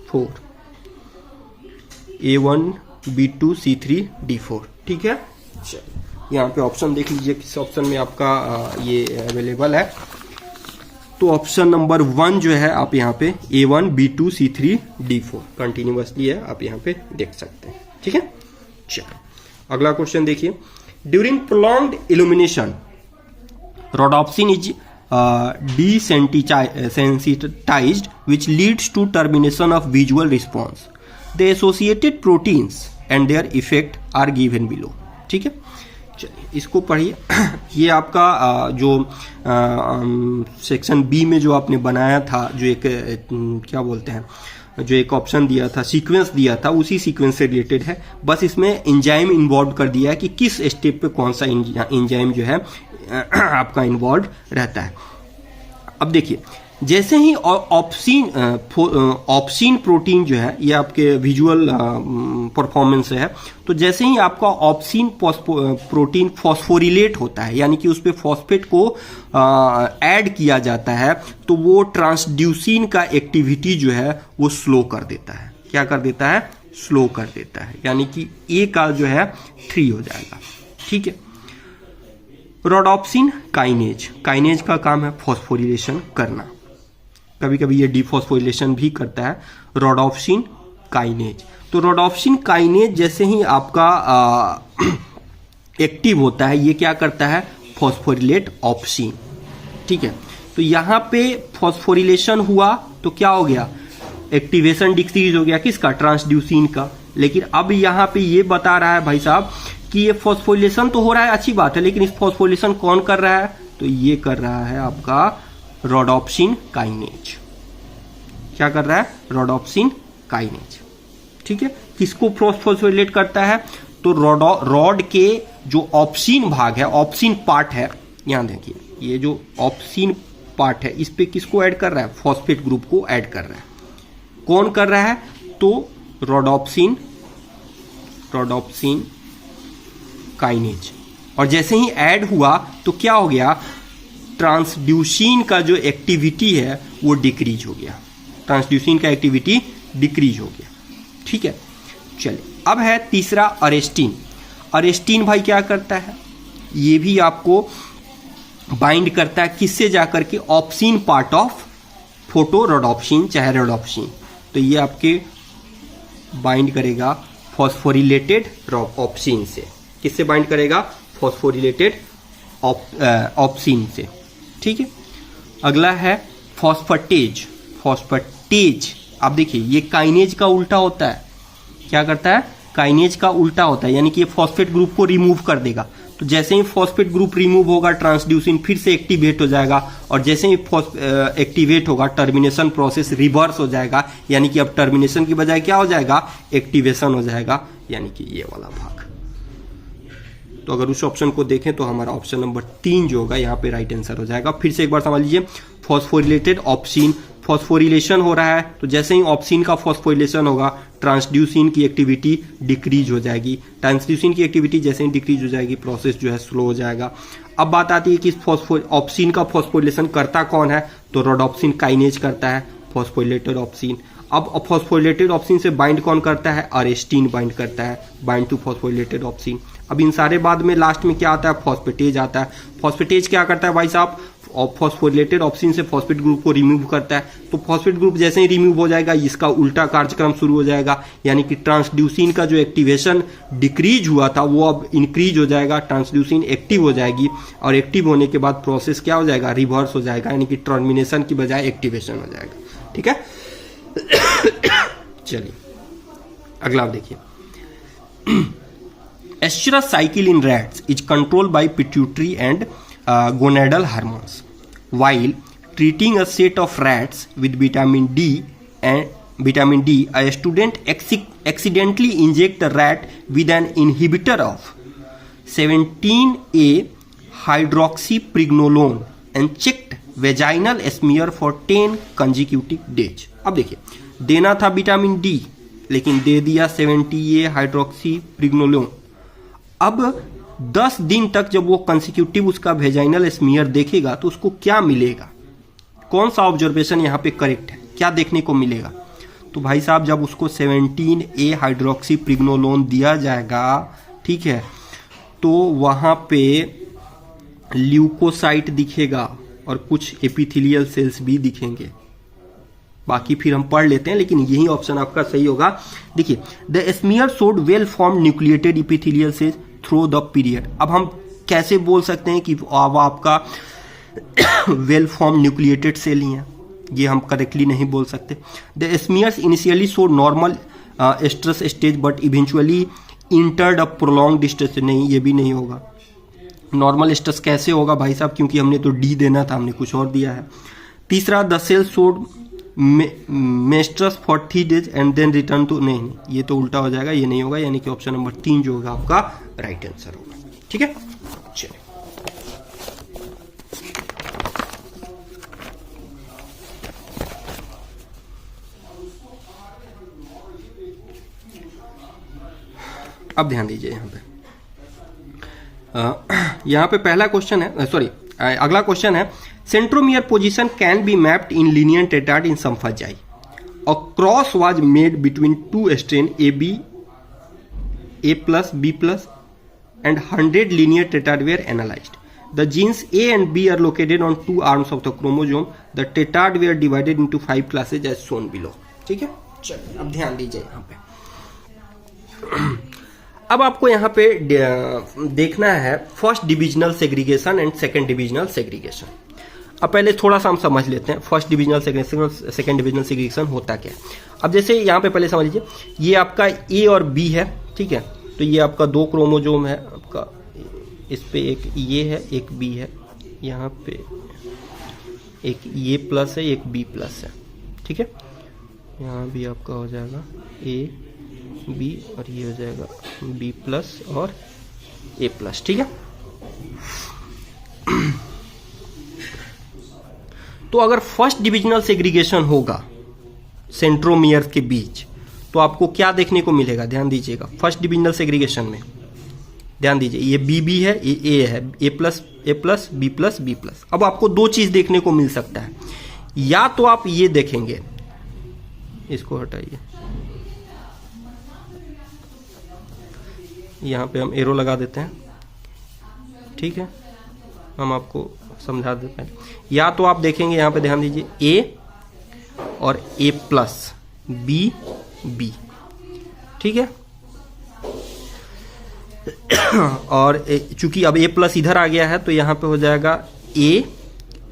4, A1 B2 C3 D4, ठीक है। यहाँ पे ऑप्शन देख लीजिए किस ऑप्शन में आपका ये अवेलेबल है। तो ऑप्शन नंबर 1 जो है आप यहाँ पे A1 B2 C3 D4 continuously है, आप यहाँ पे देख सकते हैं, ठीक है। चलो अगला क्वेश्चन देखिए, during prolonged illumination rhodopsin is desensitized, which leads to termination of visual response. The associated proteins and their effect are given below, ठीक है। चलिए इसको पढ़िए। ये आपका जो सेक्शन बी में जो आपने बनाया था, जो एक क्या बोलते हैं, जो एक ऑप्शन दिया था, सीक्वेंस दिया था, उसी सीक्वेंस से रिलेटेड है, बस इसमें एंजाइम इन्वॉल्व कर दिया है कि किस स्टेप पे कौन सा एंजाइम जो है आपका इन्वॉल्व रहता है। अब देखिए, जैसे ही ऑप्सिन प्रोटीन जो है, ये आपके विजुअल परफॉर्मेंस है, तो जैसे ही आपका ऑप्सिन प्रोटीन फॉस्फोरिलेट होता है, यानी कि उस पर फॉस्फेट को ऐड किया जाता है, तो वो ट्रांसड्यूसिन का एक्टिविटी जो है वो स्लो कर देता है। क्या कर देता है? स्लो कर देता है, यानी कि ए का जो है 3 हो जाएगा। ठीक है। रोडोप्सिन काइनेज, काइनेज का काम है फॉस्फोरिलेशन करना, कभी कभी ये डिफॉस्फोरिलेशन भी करता है। रोडोप्सिन काइनेज, तो रोडोप्सिन काइनेज जैसे ही आपका एक्टिव होता है, ये क्या करता है? Phosphorylate obscene. ठीक है, तो यहां पे फॉस्फोरिलेशन हुआ तो क्या हो गया? एक्टिवेशन डिक्रीज हो गया, किसका? ट्रांसड्यूसिन का। लेकिन अब यहां पे ये बता रहा है भाई साहब कि ये फॉस्फोरिलेशन तो हो रहा है, अच्छी बात है, लेकिन इस फॉस्फोरिलेशन कौन कर रहा है? तो ये कर रहा है आपका रोडोप्सिन काइनेज। क्या कर रहा है? Rhodopsin kinase. ठीक है, किसको फॉस्फोरिलेट करता है? तो रॉड के जो ऑप्सिन भाग है, ऑप्सिन पार्ट है, यहां देखिए, ये जो ऑप्सिन पार्ट है, इस पे किसको ऐड कर रहा है? फॉस्फेट ग्रुप को ऐड कर रहा है। कौन कर रहा है? तो रोडोप्सिन काइनेज। और जैसे ही ऐड हुआ तो क्या हो गया? ट्रांसड्यूसिन का जो एक्टिविटी है वो डिक्रीज हो गया, ट्रांसड्यूसिन का एक्टिविटी डिक्रीज हो गया। ठीक है, चलिए अब है तीसरा अरेस्टिन। अरेस्टिन भाई क्या करता है? ये भी आपको बाइंड करता है, किससे जाकर के? ऑप्सिन पार्ट ऑफ फोटोरोडोप्सिन चाहे रोडोप्सिन। तो ये आपके बाइंड करेगा फॉस्फोरिलेटेड ऑप्सिन से। किससे बाइंड करेगा? फॉस्फोरिलेटेड ऑप्सिन से। ठीक है, अगला है फॉस्फेटेज। फॉस्फेटेज, आप देखिए, ये काइनेज का उल्टा होता है। क्या करता है? काइनेज का उल्टा होता है, यानी कि ये फॉस्फेट ग्रुप को रिमूव कर देगा। तो जैसे ही फॉस्फेट ग्रुप रिमूव होगा, ट्रांसड्यूसिन फिर से एक्टिवेट हो जाएगा, और जैसे ही एक्टिवेट होगा, टर्मिनेशन प्रोसेस रिवर्स हो जाएगा, यानी कि अब टर्मिनेशन की बजाय क्या हो जाएगा? एक्टिवेशन हो जाएगा, यानी कि ये वाला भाग। तो अगर उस ऑप्शन को देखें तो हमारा ऑप्शन नंबर 3 जो होगा यहाँ पे राइट आंसर हो जाएगा। फिर से एक बार समझ लीजिए, फॉस्फोरिलेटेड ऑप्सिन, फॉस्फोरिलेशन हो रहा है, तो जैसे ही ऑप्सिन का फॉस्फोरिलेशन होगा, ट्रांसड्यूसिन की एक्टिविटी डिक्रीज हो जाएगी। ट्रांसड्यूसिन की एक्टिविटी जैसे ही डिक्रीज हो जाएगी, प्रोसेस जो है स्लो हो जाएगा। अब बात आती है कि ऑप्सिन का फॉस्फोरिलेशन करता कौन है? तो रोडोप्सिन काइनेज करता है फॉस्फोरिलेटेड ऑप्सिन। अब फॉस्फोरिलेटेड ऑप्सिन से बाइंड कौन करता है? अरेस्टिन बाइंड करता है, बाइंड टू फॉस्फोरिलेटेड ऑप्सिन। अब इन सारे बाद में लास्ट में क्या आता है? फॉस्फेटेज आता है। फॉस्फेटेज क्या करता है भाई साहब? फॉस्फोरिलेटेड ऑप्सिन से फॉस्फेट ग्रुप को रिमूव करता है। तो फॉस्फेट ग्रुप जैसे ही रिमूव हो जाएगा, इसका उल्टा कार्यक्रम शुरू हो जाएगा, यानी कि ट्रांसड्यूसिन का जो एक्टिवेशन डिक्रीज हुआ था वो अब इंक्रीज हो जाएगा, ट्रांसड्यूसिन एक्टिव हो जाएगी, और एक्टिव होने के बाद प्रोसेस क्या हो जाएगा? रिवर्स हो जाएगा, यानी कि टर्मिनेशन की बजाय एक्टिवेशन हो जाएगा। ठीक है, चलिए अगला आप देखिए। Estrous cycle in rats is controlled by pituitary and gonadal hormones. While treating a set of rats with vitamin D, a student accidentally inject the rat with an inhibitor of 17A hydroxypregnolone and checked vaginal smear for 10 consecutive days. अब देखिए, देना था vitamin D, लेकिन दे दिया 70A हाइड्रोक्सीप्रिग्नोलोन। अब 10 दिन तक जब वो कंसिक्यूटिव उसका वेजाइनल स्मीयर देखेगा तो उसको क्या मिलेगा? कौन सा ऑब्जर्वेशन यहाँ पे करेक्ट है? क्या देखने को मिलेगा? तो भाई साहब, जब उसको 17A हाइड्रोक्सीप्रिग्नोलोन दिया जाएगा, ठीक है, तो वहाँ पे ल्यूकोसाइट दिखेगा और कुछ एपिथेलियल सेल्स भी दिखेंगे। बाकी फिर हम पढ़ लेते हैं, लेकिन यही ऑप्शन आपका सही होगा। देखिए, the smear showed well formed nucleated epithelial cells through the period. अब हम कैसे बोल सकते हैं कि वो आपका वेल फॉर्म न्यूक्लिएटेड सेल ही है? ये हम करेक्टली नहीं बोल सकते। The smears initially show normal estrous stage but eventually entered a prolong stage. नहीं, ये भी नहीं होगा। नॉर्मल एस्ट्रस कैसे होगा भाई साहब? क्योंकि हमने तो डी देना था, हमने कुछ और दिया है। तीसरा, the cell showed oestrus for 3 days and then return to, नहीं, ये तो उल्टा हो जाएगा, ये नहीं होगा, यानी कि ऑप्शन नंबर 3 जो होगा आपका राइट आंसर होगा। ठीक है, चलिए अब ध्यान दीजिए यहाँ पे पहला क्वेश्चन है, सॉरी अगला क्वेश्चन है, centromere position can be mapped in linear tetrad in some fungi. A cross was made between two strain A B A plus B plus and 100 linear tetrad were analyzed. The genes A and B are located on two arms of the chromosome. The tetrad were divided into 5 classes as shown below. ठीक है, चलिए अब ध्यान दीजिए यहाँ पे। अब आपको यहाँ पे देखना है first divisional segregation and second divisional segregation. अब पहले थोड़ा सा हम समझ लेते हैं फर्स्ट डिविजनल सेग्रीगेशन और सेकंड डिविजनल सेग्रीगेशन होता क्या है। अब जैसे यहाँ पे पहले समझ लीजिए, ये आपका ए और बी है, ठीक है, तो ये आपका 2 क्रोमोजोम है आपका, इस पे एक ये है एक बी है, यहाँ पे एक ये प्लस है एक बी प्लस है, ठीक है, यहाँ भी आपका हो जाएगा ए बी और ये हो जाएगा बी प्लस और ए प्लस, ठीक है। तो अगर फर्स्ट डिविजनल सेग्रीगेशन होगा सेंट्रोमियर्स के बीच तो आपको क्या देखने को मिलेगा, ध्यान दीजिएगा। फर्स्ट डिविजनल सेग्रीगेशन में ध्यान दीजिए, ये बी बी है, ये ए है, A plus B plus B plus. अब आपको 2 चीज देखने को मिल सकता है, या तो आप ये देखेंगे, इसको हटाइए, यहाँ पे हम एरो लगा देते हैं, ठीक है, हम आपको समझा देते हैं। या तो आप देखेंगे यहाँ पे ध्यान दीजिए ए और ए प्लस बी बी, ठीक है, और चूंकि अब ए प्लस इधर आ गया है तो यहाँ पे हो जाएगा ए,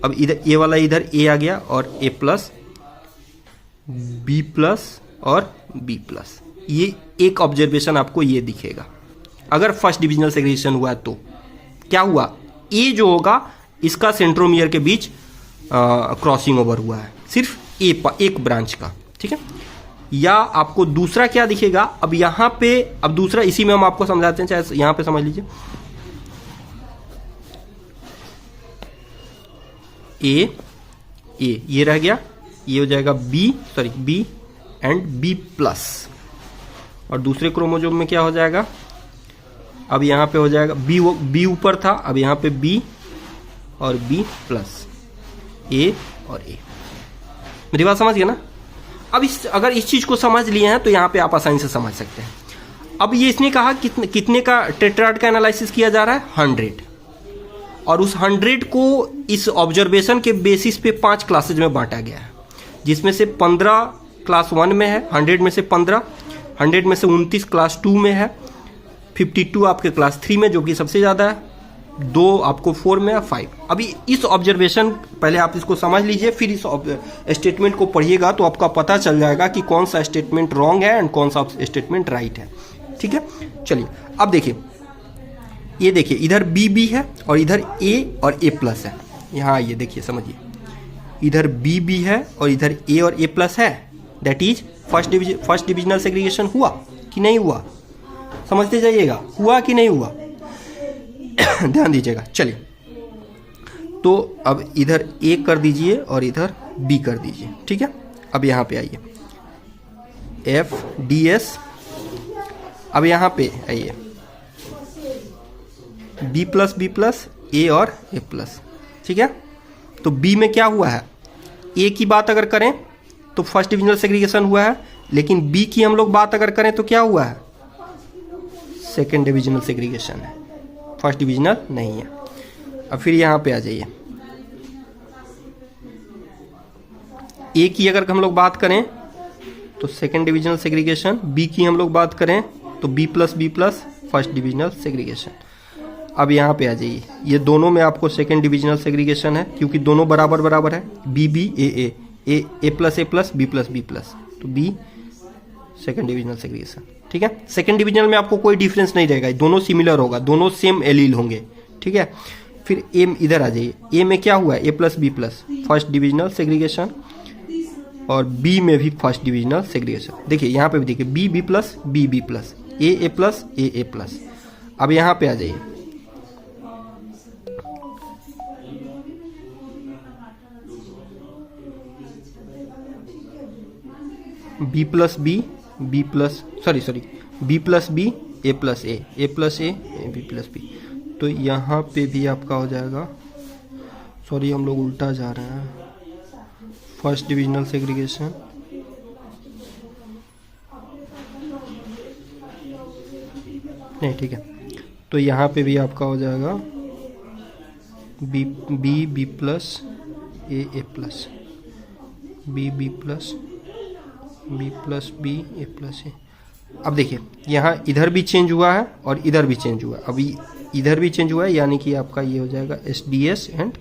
अब इधर ए वाला इधर ए आ गया और ए प्लस बी प्लस और बी प्लस। ये एक ऑब्जर्वेशन आपको ये दिखेगा। अगर फर्स्ट डिविजनल सेग्रीगेशन हुआ तो क्या हुआ, ए जो होगा इसका सेंट्रोमियर के बीच क्रॉसिंग ओवर हुआ है, सिर्फ एक ब्रांच का, ठीक है। या आपको दूसरा क्या दिखेगा, अब यहाँ पे, अब दूसरा इसी में हम आपको समझाते हैं, चाहे यहाँ पे समझ लीजिए, ए ये रह गया, ये हो जाएगा बी एंड बी प्लस, और दूसरे क्रोमोसोम में क्या हो जाएगा, अब यहाँ पे हो जाएगा बी ऊपर था, अब यहाँ पे बी और बी प्लस, ए और ए। मेरी बात समझ गए ना। अब अगर इस चीज को समझ लिए हैं तो यहाँ पे आप आसानी से समझ सकते हैं। अब ये इसने कहा कितने का टेट्राड का एनालिसिस किया जा रहा है, 100, और उस 100 को इस ऑब्जर्वेशन के बेसिस पे 5 क्लासेज में बांटा गया है, जिसमें से 15 क्लास 1 में है, 100 में से 15, 100 में से 29 क्लास 2 में है, 52 आपके क्लास 3 में जो कि सबसे ज़्यादा है, 2 आपको 4 में है, 5। अभी इस ऑब्जर्वेशन पहले आप इसको समझ लीजिए, फिर इस स्टेटमेंट को पढ़िएगा तो आपका पता चल जाएगा कि कौन सा स्टेटमेंट रॉन्ग है एंड कौन सा स्टेटमेंट राइट है, ठीक है। चलिए अब देखिए, ये देखिए इधर बी बी है और इधर ए और ए प्लस है। यहाँ आइए देखिए समझिए, इधर बी बी है और इधर ए और ए प्लस है, that is first divisional segregation हुआ कि नहीं हुआ, समझते जाइएगा, हुआ कि नहीं हुआ, ध्यान दीजिएगा। चलिए तो अब इधर ए कर दीजिए और इधर बी कर दीजिए, ठीक है। अब यहाँ पे आइए, एफ डी एस, अब यहाँ पे आइए बी प्लस ए और ए प्लस, ठीक है। तो बी में क्या हुआ है, ए की बात अगर करें तो फर्स्ट डिविजनल सेग्रीगेशन हुआ है, लेकिन बी की हम लोग बात अगर करें तो क्या हुआ है, सेकेंड डिविजनल सेग्रीगेशन है, फर्स्ट डिविजनल नहीं है। अब फिर यहाँ पे आ जाइए, ए की अगर हम लोग बात करें तो सेकेंड डिविजनल सेग्रीगेशन, बी की हम लोग बात करें तो B plus first divisional segregation. अब यहाँ पे आ जाइए, ये दोनों में आपको सेकेंड डिविजनल सेग्रीगेशन है क्योंकि दोनों बराबर है, B B A plus B plus, तो बी सेकेंड डिविजनल सेग्रीगेशन, ठीक है। सेकेंड डिविजनल में आपको कोई डिफरेंस नहीं रहेगा, दोनों सिमिलर होगा, दोनों सेम एलील होंगे, ठीक है। फिर ए इधर आ जाइए, ए में क्या हुआ है, A plus B plus first divisional segregation, और बी में भी फर्स्ट डिविजनल सेग्रीगेशन। देखिए यहाँ पे भी देखिए B plus B plus, A plus A plus. अब यहाँ पे आ जाइए, B plus B A plus A plus A B plus B. तो यहाँ पे भी आपका हो जाएगा, सॉरी हम लोग उल्टा जा रहे हैं, फर्स्ट डिविजनल सेग्रीगेशन नहीं, ठीक है। तो यहाँ पे भी आपका हो जाएगा B B B plus A plus B B plus B A plus A. अब देखिए यहाँ इधर भी चेंज हुआ है और इधर भी चेंज हुआ है, अभी इधर भी चेंज हुआ है, यानी कि आपका ये हो जाएगा S D S and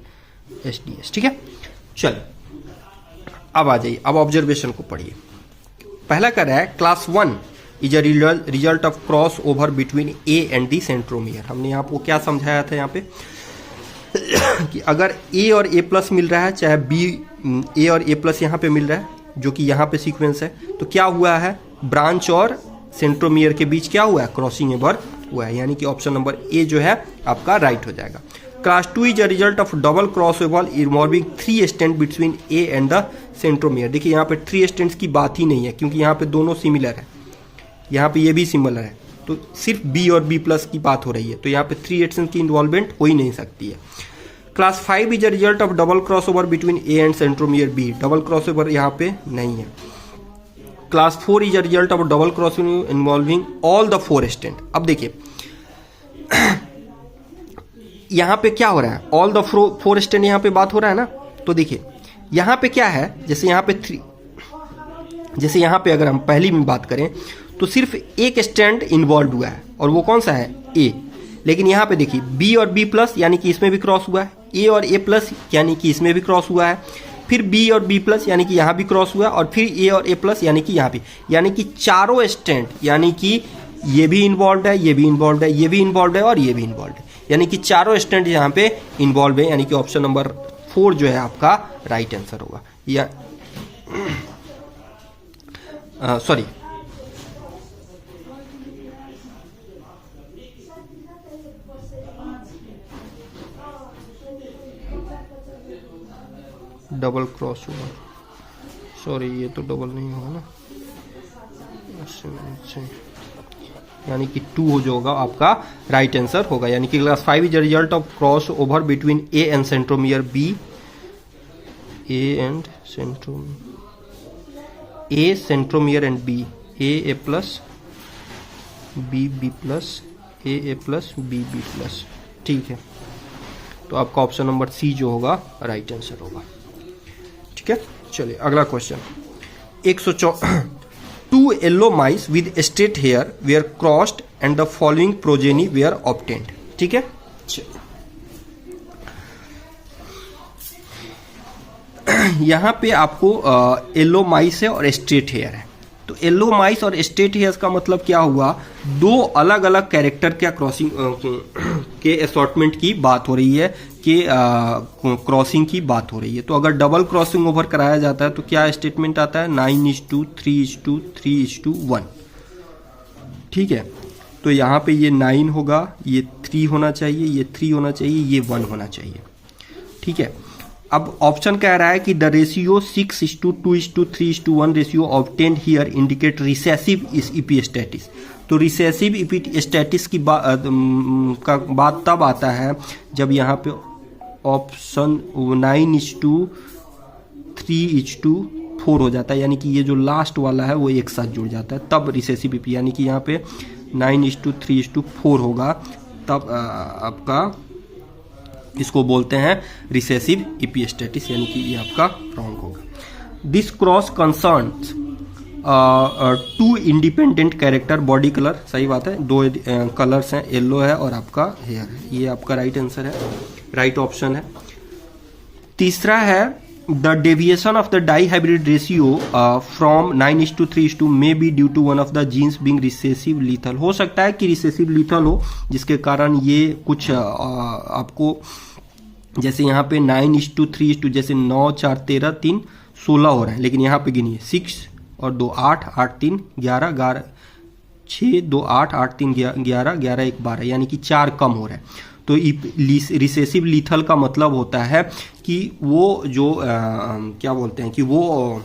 S D S. ठीक है, चलिए अब आ जाइए, अब ऑब्जर्वेशन को पढ़िए। पहला कर रहा है class 1 is a result of cross over between A and the centromere. हमने आपको क्या समझाया था यहाँ पे कि अगर ए और ए प्लस मिल रहा है, चाहे बी ए और ए प्लस यहाँ पे मिल रहा है, जो कि यहाँ पे सीक्वेंस है, तो क्या हुआ है, ब्रांच और सेंट्रोमियर के बीच क्या हुआ है, क्रॉसिंग ओवर हुआ है, यानी कि ऑप्शन नंबर ए जो है आपका राइट हो जाएगा। Class 2 is a result of double cross over involving 3 stand between A and the centromere. देखिए यहाँ पे 3 स्टैंड्स की बात ही नहीं है, क्योंकि यहाँ पे दोनों सिमिलर है, यहाँ पे ये भी सिमिलर है, तो सिर्फ बी और बी प्लस की बात हो रही है, तो यहाँ पे 3 स्टैंड की इन्वॉल्वमेंट हो ही नहीं सकती है। Class 5 is a result of double cross over between A and centromere B. Double cross over यहाँ पे नहीं है। Class 4 is a result of double cross involving all the 4 stand. अब देखिए यहाँ पे क्या हो रहा है, ऑल द 4 स्टैंड यहाँ पे बात हो रहा है ना। तो देखिए यहाँ पे क्या है, जैसे यहाँ पे 3, जैसे यहाँ पे अगर हम पहली में बात करें तो सिर्फ एक स्टैंड इन्वॉल्व हुआ है, और वो कौन सा है, ए। लेकिन यहाँ पे देखिए बी और बी प्लस यानी कि इसमें भी क्रॉस हुआ है, ए और ए प्लस यानी कि इसमें भी क्रॉस हुआ है, फिर बी और बी प्लस यानी कि यहाँ भी क्रॉस हुआ है, और फिर ए और ए प्लस यानी कि यहाँ भी, यानी कि चारों स्टैंड, यानी कि ये भी इन्वॉल्व है, ये भी इन्वॉल्व है, ये भी इन्वॉल्व है और ये भी इन्वॉल्व है, यानी कि चारों स्टैंड यहाँ पे इन्वॉल्व है, यानी कि ऑप्शन नंबर 4 जो है आपका राइट आंसर होगा। या सॉरी डबल क्रॉस होगा, सॉरी ये तो डबल नहीं होगा ना, यानी कि 2 हो जो होगा आपका राइट आंसर होगा। यानी कि class 5 is a result of cross over between A and centromere B, A and centromere and B, A plus B plus A plus B plus. ठीक है, तो आपका ऑप्शन नंबर सी जो होगा राइट आंसर होगा। ठीक है, चलिए अगला question 104। 2 yellow mice with straight hair were crossed and the following progeny were obtained। ठीक है, यहाँ पे आपको येलो माइस है और स्ट्रेट हेयर है। तो येलो माइस और स्ट्रेट हेयर्स का मतलब क्या हुआ, 2 अलग अलग कैरेक्टर क्या क्रॉसिंग के असॉर्टमेंट की बात हो रही है, कि क्रॉसिंग की बात हो रही है। तो अगर डबल क्रॉसिंग ओवर कराया जाता है तो क्या स्टेटमेंट आता है, 9:3:3:1। ठीक है, तो यहाँ पे ये 9 होगा, ये 3 होना चाहिए, ये 3 होना चाहिए, ये 1 होना चाहिए। ठीक है, अब ऑप्शन कह रहा है कि the ratio 6:2:3:1 ratio obtained here indicate recessive epistasis. तो रिसेसिव इपिस्टेटिस की बात तब आता है जब यहाँ पे ऑप्शन 9:3:4 हो जाता है, यानी कि ये जो लास्ट वाला है वो एक साथ जुड़ जाता है, तब रिसेसिव इपी, यानी कि यहाँ पे 9:3:4 होगा, तब आपका इसको बोलते हैं रिसेसिव इपिस्टेटिस, यानी कि ये आपका रॉन्ग होगा। This cross concerns 2 independent character body colour, सही बात है, 2 कलर्स हैं, येलो है और आपका हेयर है, ये आपका राइट आंसर है, राइट ऑप्शन है। तीसरा है the deviation of the dihybrid ratio from 9:3:2 may be due to one of the genes being recessive lethal. हो सकता है कि रिसेसिव लीथल हो, जिसके कारण ये कुछ आपको, जैसे यहाँ पे 9:3:2, जैसे 9 4 13 3 16 हो रहा है, लेकिन यहाँ पे गिनिए 6 और 2 8 8 3 11 6 2 8 8 3 11 11 1 12, यानी कि 4 कम हो रहा है। तो रिसेसिव लीथल का मतलब होता है कि वो जो क्या बोलते हैं कि वो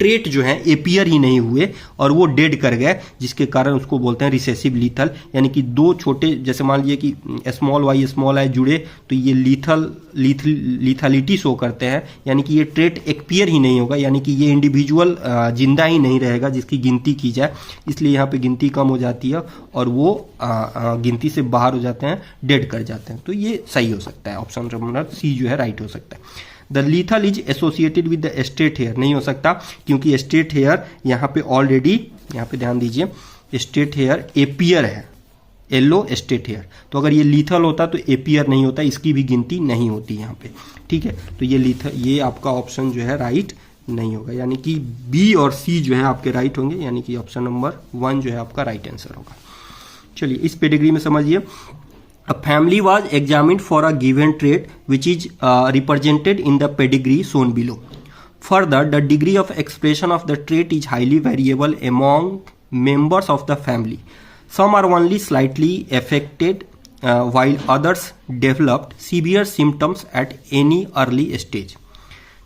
ट्रेट जो है एपियर ही नहीं हुए और वो डेड कर गए, जिसके कारण उसको बोलते हैं रिसेसिव लीथल। यानी कि दो छोटे, जैसे मान लीजिए कि स्मॉल आई जुड़े तो ये लीथलिटी शो करते हैं, यानी कि ये ट्रेट एपियर ही नहीं होगा, यानी कि ये इंडिविजुअल जिंदा ही नहीं रहेगा जिसकी गिनती की जाए, इसलिए यहाँ पे गिनती कम हो जाती है और वो गिनती से बाहर हो जाते हैं, डेड कर जाते हैं। तो ये सही हो सकता है, ऑप्शन नंबर सी जो है राइट हो सकता है। The lethal is associated with the state here, नहीं हो सकता, क्योंकि स्टेट हेयर यहाँ पे ऑलरेडी, यहाँ पे ध्यान दीजिए, स्टेट हेयर एपियर है, येलो स्टेट हेयर, तो अगर ये लीथल होता तो एपियर नहीं होता, इसकी भी गिनती नहीं होती यहाँ पे, ठीक है। तो ये लीथल, ये आपका ऑप्शन जो है राइट नहीं होगा, यानी कि बी और सी जो है आपके राइट होंगे, यानी कि ऑप्शन नंबर 1 जो है आपका राइट आंसर होगा। चलिए इस पेडिग्री में समझिए, A family was examined for a given trait which is represented in the pedigree shown below. Further, the degree of expression of the trait is highly variable among members of the family. Some are only slightly affected while others developed severe symptoms at any early stage.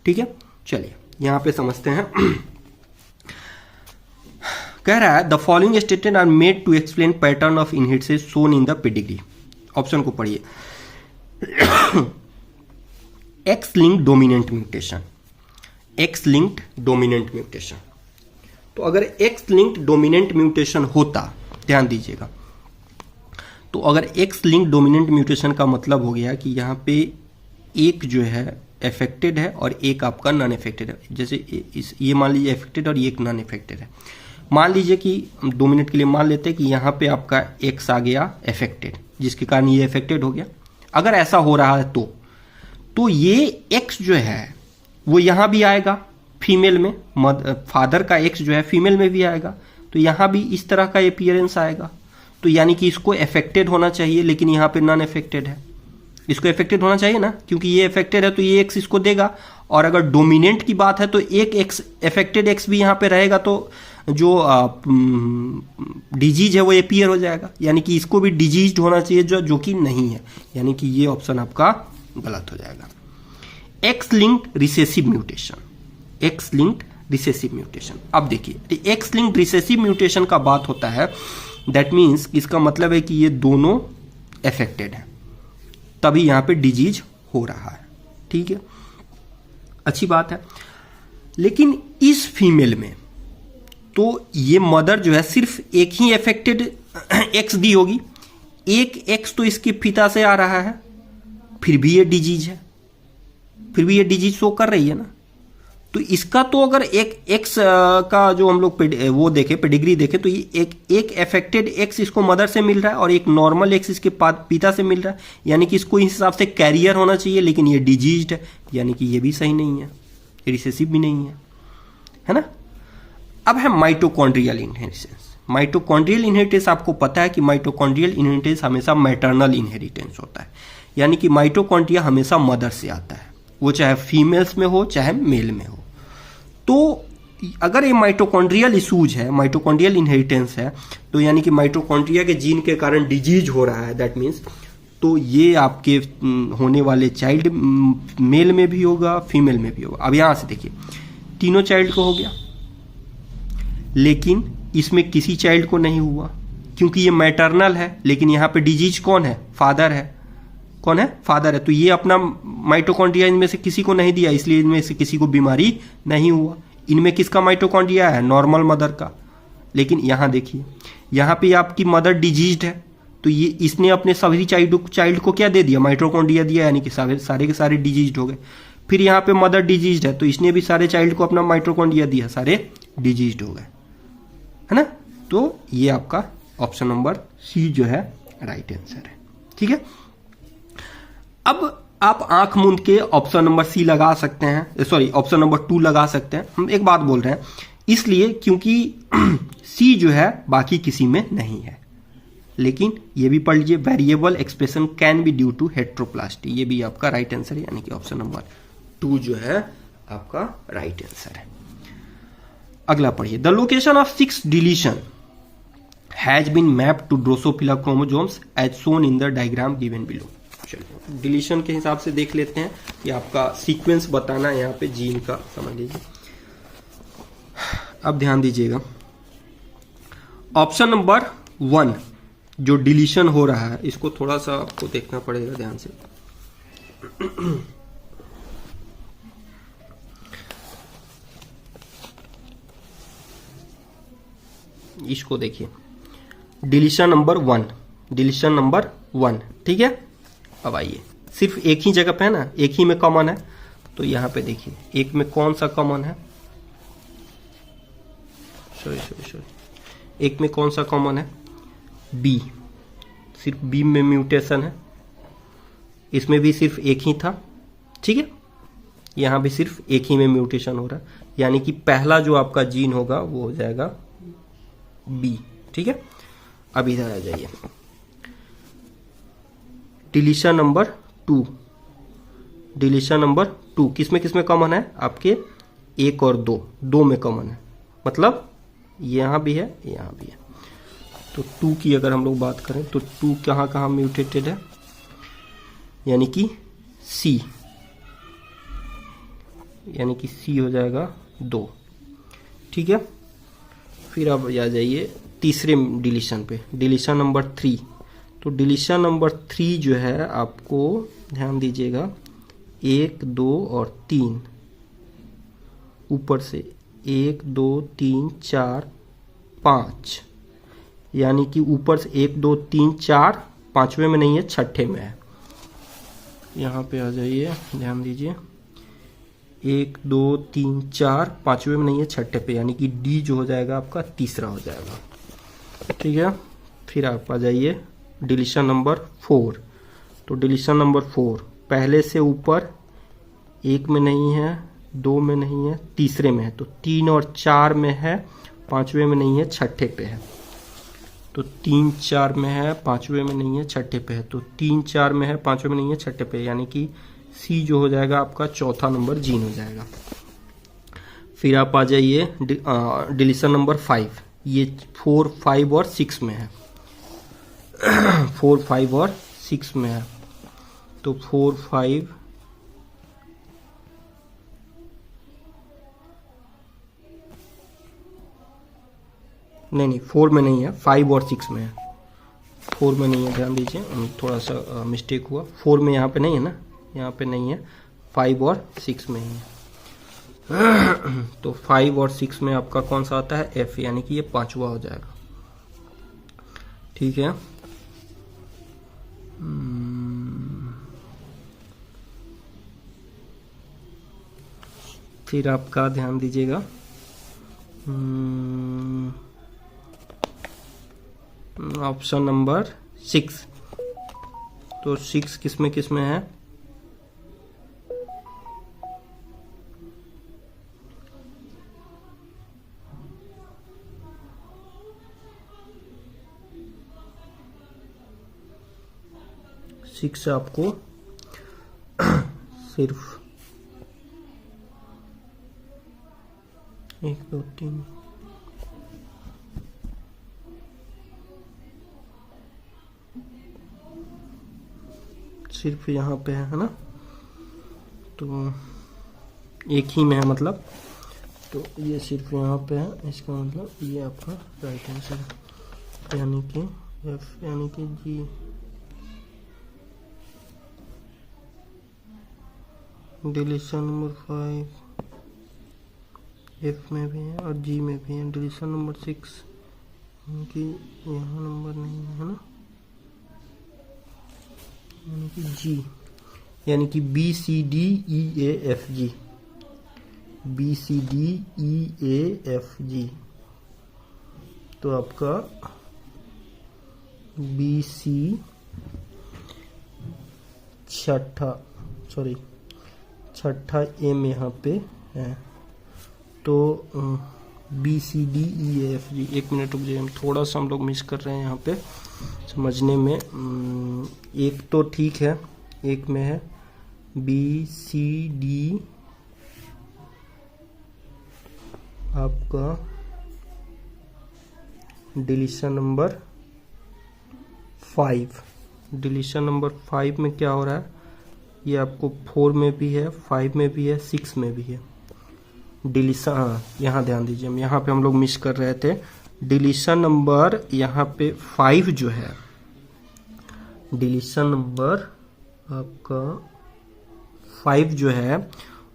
ठीक है, चलिए यहाँ पे समझते हैं। कह रहा है the following statement are made to explain pattern of inheritance shown in the pedigree. Option को पढ़िए। X linked dominant mutation, X linked dominant mutation. तो अगर एक्स लिंक्ड डोमिनेंट म्यूटेशन होता, ध्यान दीजिएगा, तो अगर एक्स लिंक्ड डोमिनेंट म्यूटेशन का मतलब हो गया कि यहाँ पे एक जो है अफेक्टेड है और एक आपका नॉन अफेक्टेड है। जैसे ये मान लीजिए अफेक्टेड और ये एक नॉन अफेक्टेड है। मान लीजिए कि 2 मिनट के लिए मान लेते हैं कि यहाँ पे आपका एक्स आ गया अफेक्टेड, जिसके कारण ये अफेक्टेड हो गया। अगर ऐसा हो रहा है तो ये एक्स जो है वो यहाँ भी आएगा फीमेल में, फादर का एक्स जो है फीमेल में भी आएगा, तो यहाँ भी इस तरह का अपीयरेंस आएगा। तो यानी कि इसको अफेक्टेड होना चाहिए, लेकिन यहाँ पे नॉन अफेक्टेड है। इसको अफेक्टेड होना चाहिए ना, क्योंकि ये अफेक्टेड है तो ये एक्स इसको देगा। और अगर डोमिनेंट की बात है तो एक एक्स अफेक्टेड एक्स भी यहाँ पे रहेगा, तो जो डिजीज है वो अपीयर हो जाएगा, यानी कि इसको भी डिजीज होना चाहिए जो कि नहीं है, यानी कि ये ऑप्शन आपका गलत हो जाएगा। X linked recessive mutation, X linked recessive mutation. अब देखिए एक्स लिंक्ड रिसेसिव म्यूटेशन का बात होता है, दैट मीन्स इसका मतलब है कि ये दोनों अफेक्टेड है, तभी यहां पे डिजीज हो रहा है, ठीक है, अच्छी बात है। लेकिन इस फीमेल में तो ये मदर जो है सिर्फ एक ही अफेक्टेड एक्स दी होगी, एक एक्स तो इसके पिता से आ रहा है, फिर भी ये डिजीज है, फिर भी ये डिजीज शो कर रही है ना। तो इसका तो अगर एक एक्स का जो हम लोग वो देखे, पेडिग्री देखे, तो ये एक अफेक्टेड एक्स इसको मदर से मिल रहा है और एक नॉर्मल एक्स इसके पिता से मिल रहा है, यानी कि इसको इस हिसाब से कैरियर होना चाहिए, लेकिन ये डिजीज्ड है, यानी कि ये भी सही नहीं है, रिसेसिव भी नहीं है ना। अब है माइटोकॉन्ड्रियल इनहेरिटेंस। माइटोकॉन्ड्रियल इनहेरिटेंस आपको पता है कि माइटोकॉन्ड्रियल इनहेरिटेंस हमेशा मैटरनल इनहेरिटेंस होता है, यानी कि माइटोकॉन्ड्रिया हमेशा मदर से आता है, वो चाहे फीमेल्स में हो चाहे मेल में हो। तो अगर ये माइटोकॉन्ड्रियल इशूज है, माइटोकॉन्ड्रियल इनहेरिटेंस है, तो यानी कि माइटोकॉन्ड्रिया के जीन के कारण डिजीज हो रहा है, दैट मीन्स तो ये आपके होने वाले चाइल्ड मेल में भी होगा, फीमेल में भी होगा। अब यहां से देखिए तीनों चाइल्ड को हो गया, लेकिन इसमें किसी चाइल्ड को नहीं हुआ, क्योंकि ये मैटरनल है, लेकिन यहाँ पे डिजीज कौन है, फादर है। कौन है, फादर है। तो ये अपना माइटोकॉन्ड्रिया इनमें से किसी को नहीं दिया, इसलिए इनमें से किसी को बीमारी नहीं हुआ। इनमें किसका माइटोकॉन्ड्रिया है, नॉर्मल मदर का। लेकिन यहाँ देखिए, यहाँ पे आपकी मदर डिजीज्ड है, तो ये इसने अपने सभी चाइल्ड को क्या दे दिया, माइटोकॉन्ड्रिया दिया, यानी कि सारे के सारे डिजीज्ड हो गए। फिर यहाँ पे मदर डिजीज्ड है, तो इसने भी सारे चाइल्ड को अपना माइटोकॉन्ड्रिया दिया, सारे डिजीज्ड हो गए, है ना। तो ये आपका ऑप्शन नंबर सी जो है राइट आंसर है, ठीक है। अब आप आंख मूंद के ऑप्शन नंबर सी लगा सकते हैं, सॉरी ऑप्शन नंबर 2 लगा सकते हैं। हम एक बात बोल रहे हैं इसलिए क्योंकि सी जो है बाकी किसी में नहीं है। लेकिन ये भी पढ़ लीजिए, variable expression can be due to heteroplasty, ये भी आपका राइट आंसर है, यानी कि ऑप्शन नंबर 2 जो है आपका राइट आंसर है। अगला पढ़िए, the location of 6 deletion has been mapped to Drosophila chromosomes as shown in the diagram given below. चलिए डिलीशन के हिसाब से देख लेते हैं कि आपका सीक्वेंस बताना है यहाँ पे जीन का, समझ लीजिए। अब ध्यान दीजिएगा, ऑप्शन नंबर 1 जो डिलीशन हो रहा है, इसको थोड़ा सा आपको देखना पड़ेगा ध्यान से। इसको देखिए, डिलीशन नंबर 1, डिलीशन नंबर 1, ठीक है। अब आइए, सिर्फ एक ही जगह पे है ना, एक ही में कॉमन है, तो यहां पे देखिए एक में कौन सा कॉमन है, सॉरी, एक में कौन सा कॉमन है, बी, सिर्फ बी में म्यूटेशन है, इसमें भी सिर्फ एक ही था, ठीक है, यहां भी सिर्फ एक ही में म्यूटेशन हो रहा है, यानी कि पहला जो आपका जीन होगा वो हो जाएगा बी, ठीक है। अब इधर आ जाइए, डिलीशन नंबर 2, डिलीशन नंबर 2 किसमें किसमें कॉमन है, आपके 1 और 2 में कॉमन है, मतलब यहां भी है यहां भी है। तो 2 की अगर हम लोग बात करें तो 2 कहाँ कहाँ म्यूटेटेड है, यानी कि सी, यानी कि सी हो जाएगा 2, ठीक है। फिर अब आ जाइए तीसरे डिलीशन पे, डिलीशन नंबर 3। तो डिलीशन नंबर 3 जो है, आपको ध्यान दीजिएगा, 1 2 और 3 ऊपर से 1 2 3 4 5, यानी कि ऊपर से 1 2 3 4, पांचवें में नहीं है, छठे में है। यहाँ पे आ जाइए, ध्यान दीजिए, 1 2 3 4, पांचवें में नहीं है, छठे पे, यानी कि डी जो हो जाएगा आपका तीसरा हो जाएगा, ठीक है। फिर आप आ जाइए डिलीशन नंबर 4। तो डिलीशन नंबर 4 पहले से ऊपर 1 में नहीं है, 2 में नहीं है, तीसरे में है, तो 3 और 4 में है, पांचवें में नहीं है, छठे पे है। तो 3 4 में है, पांचवें में नहीं है, छठे पे है, तो 3 4 में है, पांचवें में नहीं है, छठे पे, यानी कि सी जो हो जाएगा आपका चौथा नंबर जीन हो जाएगा। फिर आप आ जाइए डिलीशन नंबर 5, ये 4 5 और 6 में है, 4 5 और 6 में है, तो 4 5 नहीं 4 में नहीं है, 5 और 6 में है, 4 में नहीं है, ध्यान दीजिए, थोड़ा सा मिस्टेक हुआ, 4 में यहाँ पे नहीं है ना, यहाँ पे नहीं है, 5 और 6 में ही है। तो 5 और 6 में आपका कौन सा आता है, एफ, यानी कि ये पांचवा हो जाएगा, ठीक है। फिर आपका ध्यान दीजिएगा, ऑप्शन नंबर 6। तो 6 किसमें किसमें है, सिक्स आपको सिर्फ 1 2 3 सिर्फ यहाँ पे है ना, तो एक ही में है मतलब, तो ये सिर्फ यहाँ पे है, इसका मतलब ये आपका राइट आंसर है, यानी कि एफ, यानी कि जी। डिलीशन नंबर 5 एफ में भी है और जी में भी है। डिलीशन नंबर 6 कि यहाँ नंबर नहीं है ना, यानी कि जी, यानी कि B C D E A F G, B C D E A F G. तो आपका बी सी छठा एम यहाँ पे है, तो B C D E F G. 1 minute रुक जाइए, हम थोड़ा सा हम लोग मिस कर रहे हैं यहाँ पे समझने में। एक तो ठीक है, एक में है बी सी डी आपका डिलीशन नंबर 5। डिलीशन नंबर 5 में क्या हो रहा है, ये आपको 4 में भी है, 5 में भी है, 6 में भी है। डिलीशन, हाँ यहाँ ध्यान दीजिए, हम यहाँ पे हम लोग मिस कर रहे थे। डिलीशन नंबर यहाँ पे 5 जो है, डिलीशन नंबर आपका 5 जो है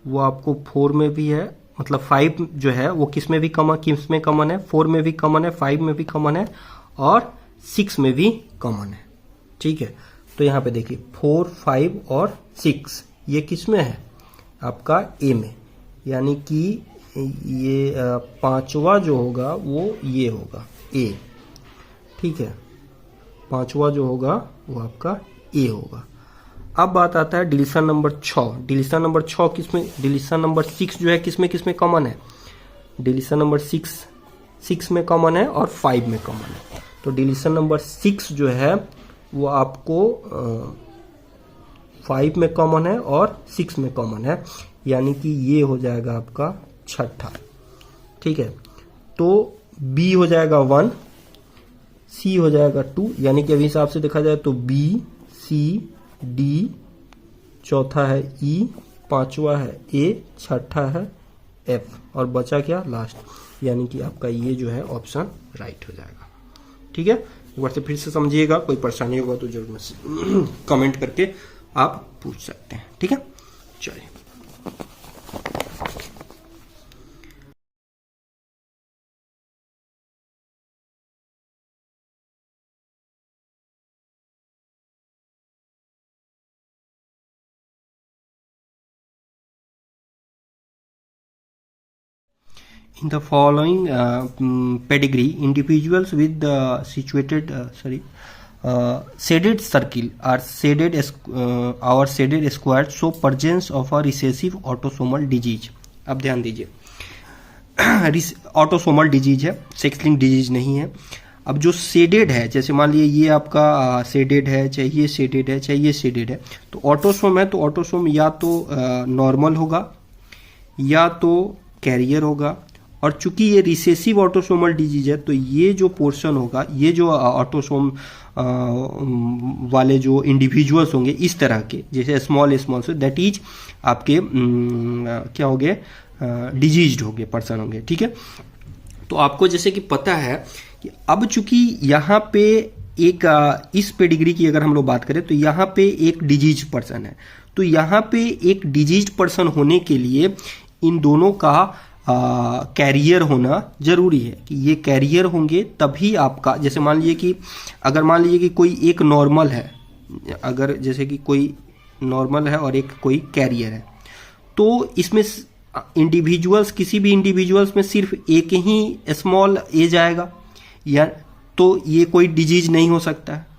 वो आपको 4 में भी है, मतलब 5 जो है वो किस में भी कॉमन है, 4 में भी कॉमन है, 5 में भी कॉमन है और 6 में भी कॉमन है। ठीक है, तो यहाँ पे देखिए 4, 5 और 6 ये किस में है, आपका ए में, यानी कि ये पांचवा जो होगा वो ये होगा ए। ठीक है, पांचवा जो होगा वो आपका ए होगा। अब बात आता है डिलीशन नंबर 6। डिलीशन नंबर 6 किसमें, डिलीशन नंबर 6 जो है किसमें कॉमन है, डिलीशन नंबर 6 में कॉमन है और 5 में कॉमन है। तो डिलीशन नंबर 6 जो है वो आपको 5 में कॉमन है और 6 में कॉमन है, यानी कि ये हो जाएगा आपका छठा। ठीक है, तो बी हो जाएगा 1, सी हो जाएगा 2, यानी कि अभी हिसाब से देखा जाए तो बी, सी, डी, चौथा है ई, पांचवा है ए, छठा है एफ और बचा क्या लास्ट, यानी कि आपका ये जो है ऑप्शन राइट हो जाएगा। ठीक है, एक बार से फिर से समझिएगा, कोई परेशानी होगा तो जरूर कमेंट करके आप पूछ सकते हैं। ठीक है, चलिए। In the following pedigree, individuals with the shaded circle are shaded square show presence of a recessive autosomal disease। अब ध्यान दीजिए, ऑटोसोमल डिजीज है, सेक्स लिंक डिजीज नहीं है। अब जो शेडेड है, जैसे मान लीजिए ये आपका शेडेड है, चाहे ये शेडेड है, चाहे ये शेडेड है, तो ऑटोसोम है, तो ऑटोसोम या तो नॉर्मल होगा या तो कैरियर होगा। और चूंकि ये रिसेसिव ऑटोसोमल डिजीज है, तो ये जो पोर्शन होगा, ये जो ऑटोसोम वाले जो इंडिविजुअल्स होंगे इस तरह के, जैसे स्मॉल से, दैट इज आपके क्या हो गए, डिजीज्ड हो गए पर्सन होंगे। ठीक है, तो आपको जैसे कि पता है कि अब चूंकि यहाँ पे एक इस पेडिग्री की अगर हम लोग बात करें तो यहाँ पे एक डिजीज पर्सन है, तो यहाँ पे एक डिजीज पर्सन होने के लिए इन दोनों का कैरियर होना जरूरी है, कि ये कैरियर होंगे तभी आपका, जैसे मान लीजिए कि अगर मान लीजिए कि कोई एक नॉर्मल है, अगर जैसे कि कोई नॉर्मल है और एक कोई कैरियर है, तो इसमें इंडिविजुअल्स, किसी भी इंडिविजुअल्स में सिर्फ एक ही स्मॉल ए जाएगा, या तो ये कोई डिजीज नहीं हो सकता है।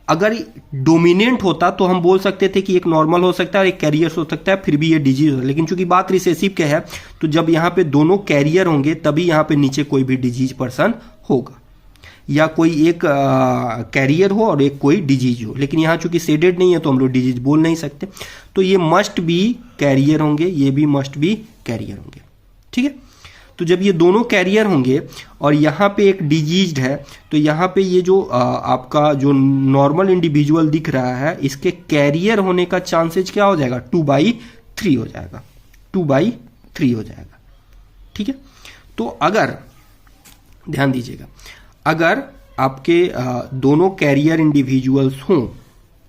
अगर डोमिनेंट होता तो हम बोल सकते थे कि एक नॉर्मल हो सकता है और एक कैरियर हो सकता है, फिर भी ये डिजीज हो, लेकिन चूंकि बात रिसेसिव के है, तो जब यहाँ पे दोनों कैरियर होंगे तभी यहाँ पे नीचे कोई भी डिजीज पर्सन होगा, या कोई एक कैरियर हो और एक कोई डिजीज हो। लेकिन यहाँ चूंकि शेडेड नहीं है तो हम लोग डिजीज बोल नहीं सकते, तो ये मस्ट बी कैरियर होंगे, ये भी मस्ट बी कैरियर होंगे। ठीक है, तो जब ये दोनों कैरियर होंगे और यहाँ पे एक डिजीज्ड है, तो यहाँ पे ये जो आपका जो नॉर्मल इंडिविजुअल दिख रहा है, इसके कैरियर होने का चांसेज क्या हो जाएगा, 2/3 हो जाएगा, 2/3 हो जाएगा। ठीक है, तो अगर ध्यान दीजिएगा, अगर आपके दोनों कैरियर इंडिविजुअल्स हों,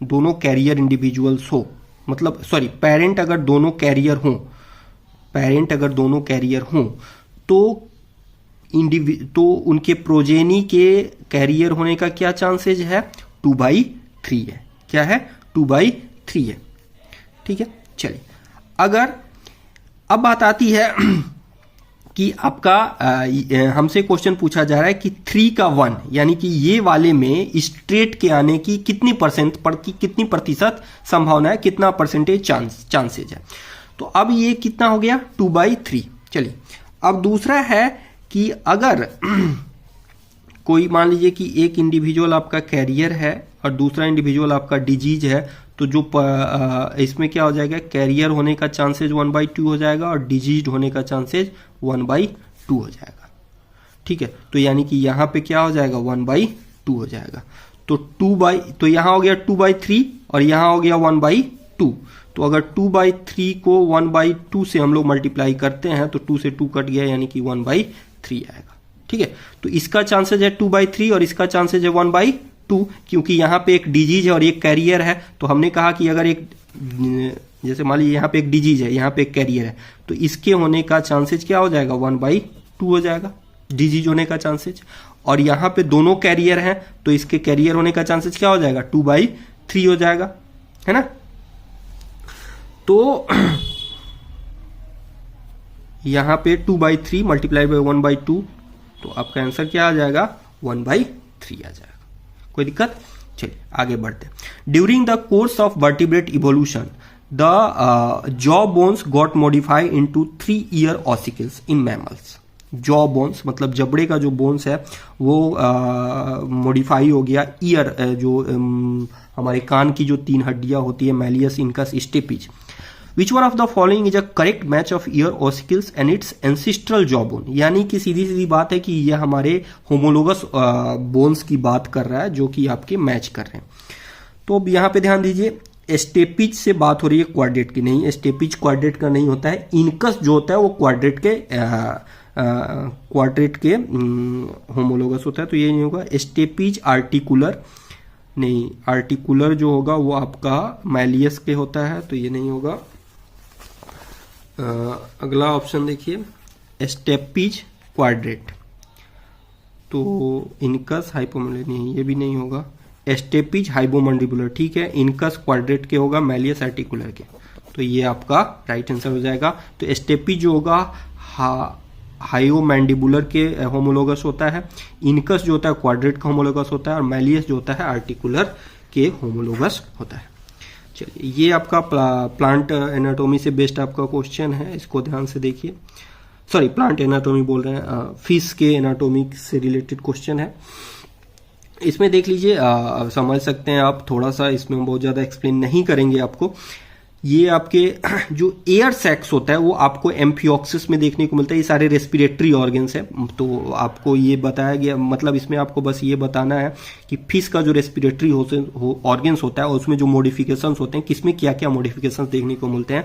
दोनों कैरियर इंडिविजुअल्स हो, मतलब सॉरी पेरेंट अगर दोनों कैरियर हों, पेरेंट अगर दोनों कैरियर हों, तो उनके प्रोजेनी के कैरियर होने का क्या चांसेज है, 2/3 है। क्या है, 2/3 है। ठीक है, चलिए अगर अब बात आती है कि आपका हमसे क्वेश्चन पूछा जा रहा है कि 3 का 1, यानी कि ये वाले में स्ट्रेट के आने की कितनी प्रतिशत संभावना है, कितना परसेंटेज चांसेज है। तो अब ये कितना हो गया, 2/3। चलिए अब दूसरा है कि अगर कोई मान लीजिए कि एक इंडिविजुअल आपका कैरियर है और दूसरा इंडिविजुअल आपका डिजीज है, तो जो इसमें क्या हो जाएगा, कैरियर होने का चांसेज 1/2 हो जाएगा और डिजीज होने का चांसेज 1/2 हो जाएगा। ठीक है, तो यानी कि यहाँ पे क्या हो जाएगा, 1/2 हो जाएगा। तो यहाँ हो गया 2/3 और यहाँ हो गया 1/2, तो अगर 2/3 को 1/2 से हम लोग मल्टीप्लाई करते हैं तो 2 से 2 कट गया, यानी कि 1/3 आएगा। ठीक है, तो इसका चांसेस है 2/3 और इसका चांसेस है 1/2, क्योंकि यहाँ पे एक डिजीज है और एक कैरियर है। तो हमने कहा कि अगर एक, जैसे मान लीजिए यहाँ पे एक डिजीज है, यहाँ पे एक कैरियर है, तो इसके होने का चांसेस क्या हो जाएगा, 1/2 हो जाएगा डिजीज होने का चांसेस। और यहाँ पे दोनों कैरियर हैं तो इसके कैरियर होने का चांसेस क्या हो जाएगा, 2/3 हो जाएगा, है ना। तो यहां पे 2/3 मल्टीप्लाई बाय 1/2, तो आपका आंसर क्या आ जाएगा, 1/3 आ जाएगा। कोई दिक्कत, चलिए आगे बढ़ते हैं। During the course of vertebrate evolution the jaw bones got modified into 3 ear ossicles in mammals. Jaw bones मतलब जबड़े का जो बोन्स है वो मॉडिफाई हो गया ईयर, जो हमारे कान की जो 3 हड्डियां होती है, malleus, incus, stapes. Which one of the following is a correct match of ear ossicles and it's ancestral jaw bone. यानी कि सीधी सीधी बात है कि यह हमारे होमोलोगस बोन्स की बात कर रहा है जो कि आपके मैच कर रहे हैं। तो अब यहाँ पे ध्यान दीजिए, स्टेपिज से बात हो रही है क्वाड्रेट की, नहीं, स्टेपिज क्वाड्रेट का नहीं होता है। इनकस जो होता है वो क्वाड्रेट के होमोलोगस होता है, तो ये नहीं होगा। स्टेपिज आर्टिकुलर, नहीं, आर्टिकुलर जो होगा वो आपका मैलियस के होता है, तो ये नहीं होगा। अगला ऑप्शन देखिए, स्टेपिज क्वाड्रेट, तो इनकस हाइपोमैंडिबुलर, नहीं, ये भी नहीं होगा। स्टेपिज हाइपोमैंडिबुलर, ठीक है, इनकस क्वाड्रेट के होगा, मैलियस आर्टिकुलर के, तो ये आपका राइट आंसर हो जाएगा। तो स्टेपिज जो होगा हाइपोमैंडिबुलर के होमोलोगस होता है, इनकस जो होता है क्वाड्रेट का होमोलोगस होता है, और मैलियस जो होता है आर्टिकुलर के होमोलोगस होता है। चलिए, ये आपका प्लांट एनाटॉमी से बेस्ड आपका क्वेश्चन है, इसको ध्यान से देखिए। सॉरी, प्लांट एनाटॉमी बोल रहे हैं, फिश के एनाटॉमी से रिलेटेड क्वेश्चन है। इसमें देख लीजिए, समझ सकते हैं आप, थोड़ा सा इसमें हम बहुत ज़्यादा एक्सप्लेन नहीं करेंगे आपको। ये आपके जो एयर सैक्स होता है वो आपको एम्फियोक्सिस में देखने को मिलता है। ये सारे रेस्पिरेटरी ऑर्गन्स है, तो आपको ये बताया गया, मतलब इसमें आपको बस ये बताना है कि फिश का जो रेस्पिरेटरी ऑर्गन्स होता है उसमें जो मॉडिफिकेशंस होते हैं, किसमें क्या क्या मॉडिफिकेशंस देखने को मिलते हैं।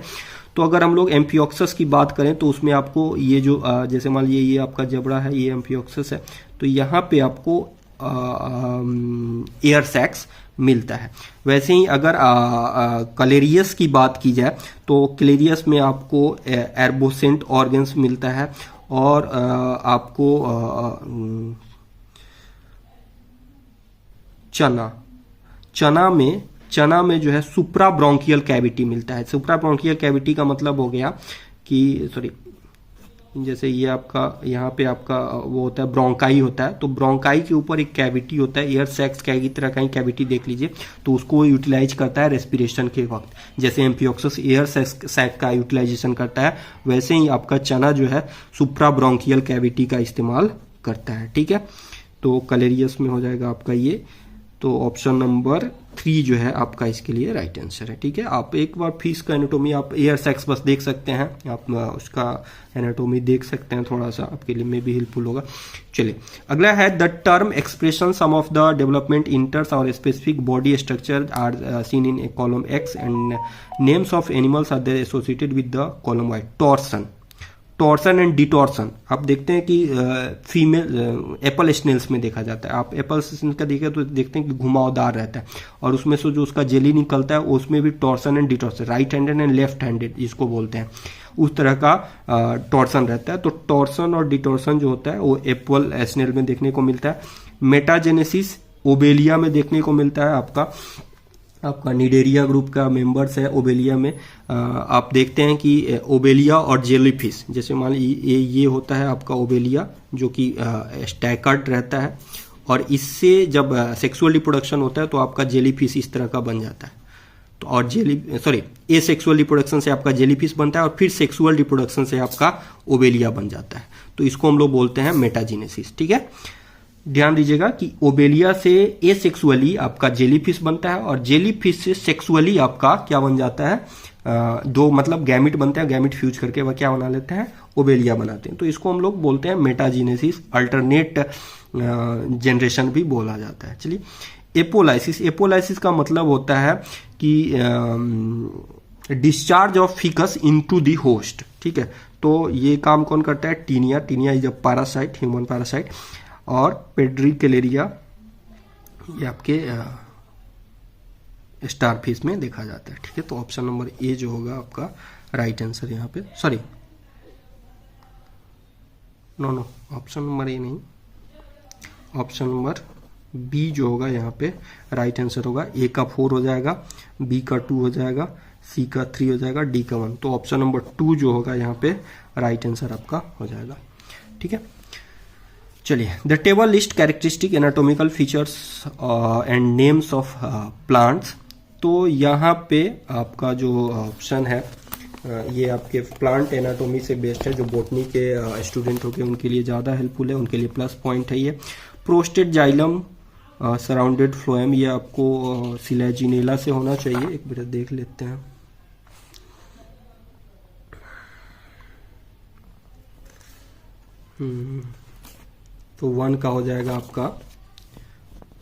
तो अगर हम लोग एम्फियोक्सिस की बात करें तो उसमें आपको ये जो जैसे मान लीजिए ये आपका जबड़ा है, ये एम्फियोक्सिस है, तो यहाँ पे आपको एयर सैक्स मिलता है। वैसे ही अगर कलेरियस की बात की जाए तो क्लेरियस में आपको एर्बोसेंट ऑर्गन्स मिलता है, और आपको चना में जो है सुप्रा ब्रोंकियल कैविटी मिलता है। सुप्रा ब्रोंकियल कैविटी का मतलब हो गया कि, सॉरी, जैसे ये आपका यहाँ पे आपका वो होता है ब्रोंकाई होता है, तो ब्रोंकाई के ऊपर एक कैविटी होता है, एयर सैक्स की तरह का ही कैविटी देख लीजिए, तो उसको यूटिलाइज करता है रेस्पिरेशन के वक्त। जैसे एम्फियोक्सिस एयर सैक का यूटिलाइजेशन करता है, वैसे ही आपका चना जो है सुप्रा ब्रोंकियल कैविटी का इस्तेमाल करता है। ठीक है, तो कलेरियस में हो जाएगा आपका ये, तो ऑप्शन नंबर 3 जो है आपका इसके लिए राइट आंसर है। ठीक है, आप एक बार फिश का एनाटोमी, आप एयर सैक्स बस देख सकते हैं, आप उसका एनाटोमी देख सकते हैं, थोड़ा सा आपके लिए में भी हेल्पफुल होगा। चलिए, अगला है the term expression some of the development interns और specific body structure are seen in a column X and names of animals are there associated with the column Y. Torsion and detorsion आप देखते हैं कि female Apple Snell's में देखा जाता है। आप एप्पल स्नेल का देखें तो देखते हैं कि घुमावदार रहता है, और उसमें से जो उसका जेली निकलता है उसमें भी torsion and detorsion, right handed and left handed जिसको बोलते हैं, उस तरह का टॉर्सन रहता है। तो टॉर्सन और डिटॉर्सन जो होता है वो एप्पल स्नेल में देखने को मिलता है। मेटाजेनेसिस ओबेलिया में देखने को मिलता है। आपका निडेरिया ग्रुप का मेंबर्स है ओबेलिया में। आप देखते हैं कि ओबेलिया और जेलीफिश, जैसे मान लीजिए ये होता है आपका ओबेलिया जो कि स्टैकर्ड रहता है, और इससे जब सेक्सुअल रिप्रोडक्शन होता है तो आपका जेलीफिश इस तरह का बन जाता है। तो और ए सेक्सुअल रिप्रोडक्शन से आपका जेलीफिश बनता है, और फिर सेक्सुअल रिप्रोडक्शन से आपका ओबेलिया बन जाता है। तो इसको हम लोग बोलते हैं मेटाजेनेसिस। ठीक है, ध्यान दीजिएगा कि ओबेलिया से एसेक्सुअली आपका जेलीफिश बनता है, और जेलीफिश से सेक्सुअली आपका क्या बन जाता है, दो मतलब गैमिट बनते हैं, गैमिट फ्यूज करके वह क्या बना लेते हैं, ओबेलिया बनाते हैं। तो इसको हम लोग बोलते हैं मेटाजेनेसिस, अल्टरनेट जनरेशन भी बोला जाता है। चलिए, एपोलाइसिस का मतलब होता है कि discharge of faeces into the host, ठीक है। तो ये काम कौन करता है? Taenia. Taenia is a parasite, human parasite. और पेड्रिकलेरिया ये आपके स्टारफिश में देखा जाता है, ठीक है। तो ऑप्शन नंबर ए जो होगा आपका राइट आंसर यहाँ पे, sorry no option number A नहीं, ऑप्शन नंबर बी जो होगा यहाँ पे राइट आंसर होगा। ए का 4 हो जाएगा, बी का 2 हो जाएगा, सी का 3 हो जाएगा, डी का 1। तो ऑप्शन नंबर 2 जो होगा यहाँ पे राइट आंसर आपका हो जाएगा, ठीक है। चलिए, the table list characteristic anatomical features and names of plants. तो यहाँ पे आपका जो ऑप्शन है ये आपके प्लांट एनाटॉमी से बेस्ड है। जो बॉटनी के स्टूडेंट होंगे उनके लिए ज़्यादा हेल्पफुल है, उनके लिए प्लस पॉइंट है ये। प्रोस्टेट जाइलम सराउंडेड फ्लोएम, ये आपको सिलेजिनेला से होना चाहिए। एक मिनट देख लेते हैं। तो 1 का हो जाएगा आपका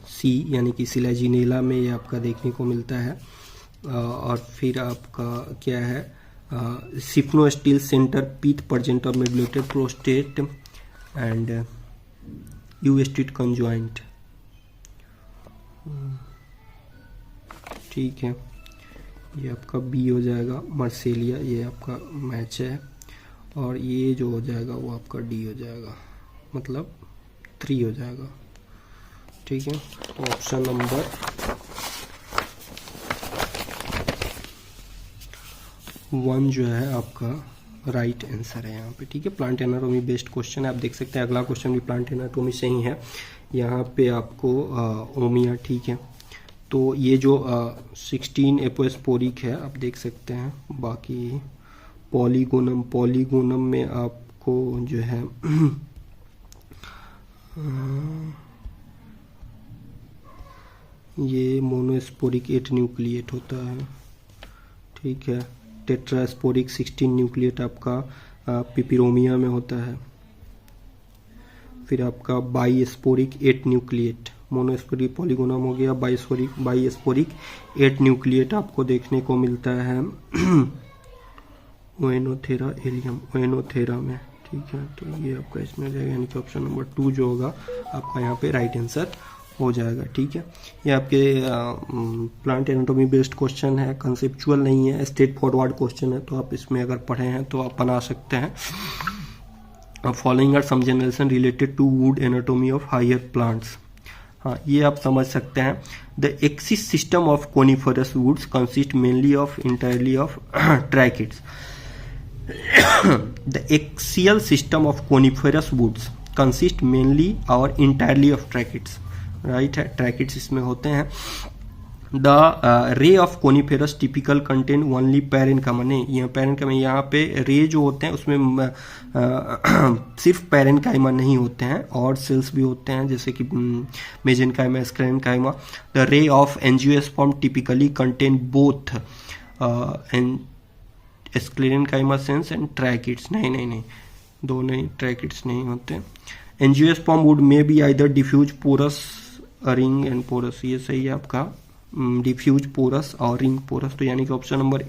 सी, यानी कि सिलेजिनेला में ये आपका देखने को मिलता है। और फिर आपका क्या है? सिफ्नोस्टील सेंटर पीथ परजेंट और मेडुलेटेड प्रोस्टेट एंड यूएस्टिट कंजॉइंट, ठीक है। ये आपका बी हो जाएगा, मार्सेलिया ये आपका मैच है। और ये जो हो जाएगा वो आपका डी हो जाएगा, मतलब 3 हो जाएगा, ठीक है। ऑप्शन नंबर 1 जो है आपका राइट आंसर है यहाँ पे, ठीक है। प्लांट एनाटॉमी बेस्ड क्वेश्चन है, आप देख सकते हैं अगला क्वेश्चन भी प्लांट एनाटॉमी से ही है। यहाँ पे आपको ओमिया, ठीक है। तो ये जो 16 एपोस्पोरिक है आप देख सकते हैं। बाकी पॉलीगोनम में आपको जो है ये मोनोस्पोरिक 8 न्यूक्लिएट होता है, ठीक है। टेट्रास्पोरिक 16 न्यूक्लिएट आपका पिपिरोमिया में होता है। फिर आपका बाईस्पोरिक 8 न्यूक्लिएट, मोनोस्पोरिक पॉलीगोनम हो गया, बाईस्पोरिक 8 न्यूक्लिएट आपको देखने को मिलता है ओएनोथेरा एलियम, ओएनोथेरा में, ठीक है। तो ये आपका इसमें जाएगा, यानी कि ऑप्शन नंबर 2 जो होगा आपका यहाँ पे राइट आंसर हो जाएगा, ठीक है। ये आपके प्लांट एनाटॉमी बेस्ड क्वेश्चन है, कंसेप्चुअल नहीं है, स्ट्रेट फॉरवर्ड क्वेश्चन है। तो आप इसमें अगर पढ़े हैं तो आप बना सकते हैं। Following are some generation related to wood anatomy of higher plants. हाँ, ये आप समझ सकते हैं। The axis system of coniferous woods consist mainly of entirely of tracheids. The axial system of coniferous woods consist mainly or entirely of tracheids, right है, tracheids इसमें होते हैं। The ray of coniferous typical contain only parenchyma, नहीं यहाँ parenchyma, यहाँ पे रे जो होते हैं उसमें सिर्फ parenchyma नहीं होते हैं और सेल्स भी होते हैं, जैसे कि mesenchyma, sclerenchyma। The ray of angiosperm typically contain both and sclerenchyma cells and tracheids, नहीं दो नहीं, ट्रैकिड्स नहीं होते। एंजियोस्पर्म वुड में be either diffuse porous, ring and porous, ये सही है आपका, डिफ्यूज पोरस और रिंग पोरस। तो यानी कि ऑप्शन नंबर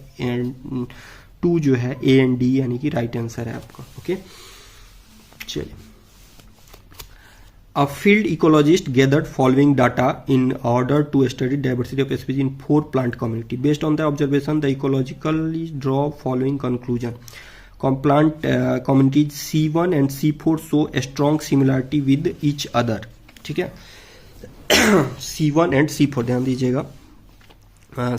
2 जो है ए एंड डी, यानी कि राइट आंसर है आपका, ओके। चलिए, A field ecologist gathered following data in order to study diversity of species in 4 plant community. Based on the observation, the ecologically draw following conclusion. Plant communities C1 and C4 show a strong similarity with each other. ठीक है, C1 and C4 ध्यान दीजिएगा,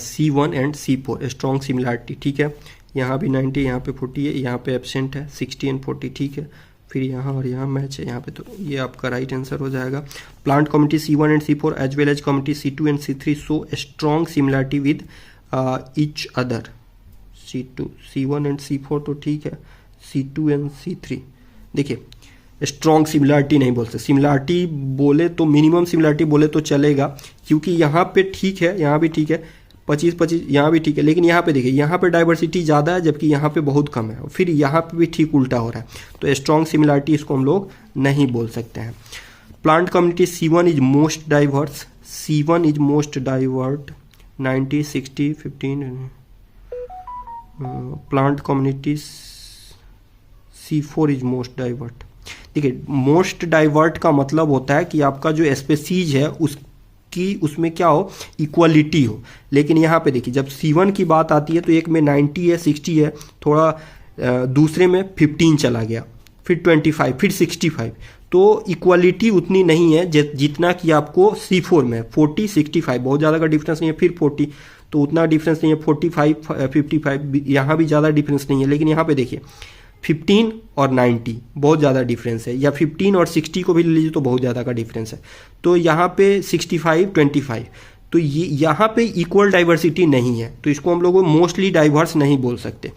C1 and C4 strong similarity, ठीक है। यहाँ भी 90, यहाँ पे 40 है, यहाँ पे एब्सेंट है 60 and 40, ठीक है। फिर यहाँ और यहाँ मैच है यहाँ पे, तो ये आपका राइट आंसर हो जाएगा। Plant community C1 and C4 as well as community C2 and C3 show strong similarity with each other. C1 and C4 तो ठीक है, C2 एंड C3 देखिए स्ट्रॉन्ग सिमिलरिटी नहीं बोल सकते। सिमिलरिटी बोले तो मिनिमम सिमिलरिटी बोले तो चलेगा, क्योंकि यहाँ पे ठीक है, यहाँ भी ठीक है, 25-25 यहाँ भी ठीक है, लेकिन यहाँ पे देखिए यहाँ पे डाइवर्सिटी ज़्यादा है जबकि यहाँ पे बहुत कम है, फिर यहाँ पे भी ठीक उल्टा हो रहा है। तो स्ट्रॉन्ग सिमिलरिटी इसको हम लोग नहीं बोल सकते हैं। Plant community C1 is most diverse, C1 is most divert 90, 60, 15 plant communities C4 is most divert. देखिए, मोस्ट डाइवर्ट का मतलब होता है कि आपका जो स्पेसीज है उसमें क्या हो, इक्वलिटी हो। लेकिन यहाँ पे देखिए, जब C1 की बात आती है तो एक में 90 है, 60 है, थोड़ा दूसरे में 15 चला गया, फिर 25, फिर 65, तो इक्वलिटी उतनी नहीं है जितना कि आपको C4 में 40, 65 बहुत ज़्यादा का डिफरेंस नहीं है, फिर 40 तो उतना डिफरेंस नहीं है, 45, 55 यहाँ भी ज़्यादा डिफरेंस नहीं है। लेकिन यहाँ पे देखिए 15 और 90 बहुत ज़्यादा डिफरेंस है, या 15 और 60 को भी ले लीजिए तो बहुत ज़्यादा का डिफरेंस है। तो यहाँ पे 65, 25, तो ये यहाँ पे इक्वल डाइवर्सिटी नहीं है, तो इसको हम लोग मोस्टली डाइवर्स नहीं बोल सकते।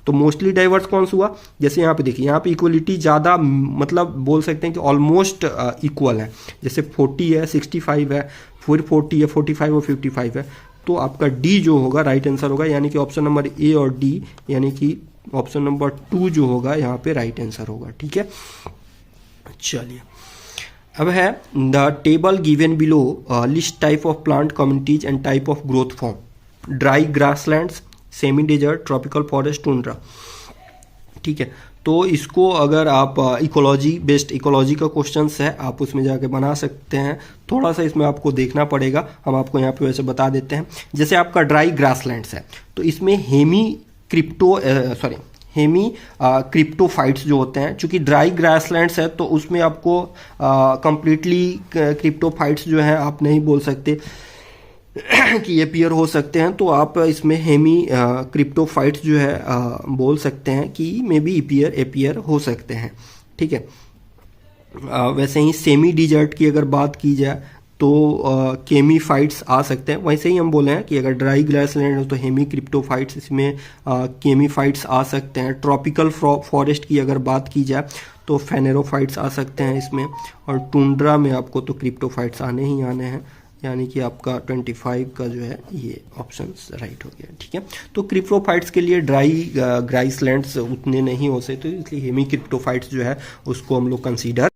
तो मोस्टली डाइवर्स कौन सा हुआ, जैसे यहाँ पे देखिए, यहाँ पे इक्वलिटी ज़्यादा, मतलब बोल सकते हैं कि ऑलमोस्ट इक्वल है। जैसे 40 है, 65 है, फिर 40 है, 45 और 55 है। तो आपका डी जो होगा राइट आंसर होगा, यानी कि ऑप्शन नंबर ए और डी, यानी कि ऑप्शन नंबर 2 जो होगा यहाँ पे राइट आंसर होगा। ठीक है, चलिए अब है the table given below list type of plant communities and type of growth form, dry grasslands, semi desert, tropical forest, tundra. ठीक है, तो इसको अगर आप इकोलॉजी बेस्ड, इकोलॉजी का क्वेश्चंस है, आप उसमें जाके बना सकते हैं। थोड़ा सा इसमें आपको देखना पड़ेगा, हम आपको यहाँ पे वैसे बता देते हैं। जैसे आपका ड्राई ग्रासलैंड्स है तो इसमें हेमी क्रिप्टोफाइट्स जो होते हैं, चूंकि ड्राई ग्रासलैंड्स है तो उसमें आपको कंप्लीटली क्रिप्टोफाइट्स जो है आप नहीं बोल सकते कि एपियर हो सकते हैं, तो आप इसमें हेमी क्रिप्टोफाइट्स जो है बोल सकते हैं कि मे बी एपियर हो सकते हैं। ठीक है, वैसे ही सेमी डिजर्ट की अगर बात की जाए तो केमीफाइट्स आ सकते हैं। वैसे ही हम बोले हैं कि अगर ड्राई ग्रासलैंड हो तो हेमी क्रिप्टोफाइट्स, इसमें केमीफाइट्स आ सकते हैं। ट्रॉपिकल फॉरेस्ट की अगर बात की जाए तो फेनेरोफाइट्स आ सकते हैं इसमें, और टुंड्रा में आपको तो क्रिप्टोफाइट्स आने ही आने हैं, यानी कि आपका 25 का जो है ये ऑप्शन राइट हो गया। ठीक है, तो क्रिप्टोफाइट्स के लिए ड्राई ग्रासलैंड्स उतने नहीं हो सकते, तो इसलिए हेमी क्रिप्टोफाइट्स जो है उसको हम लोग कंसीडर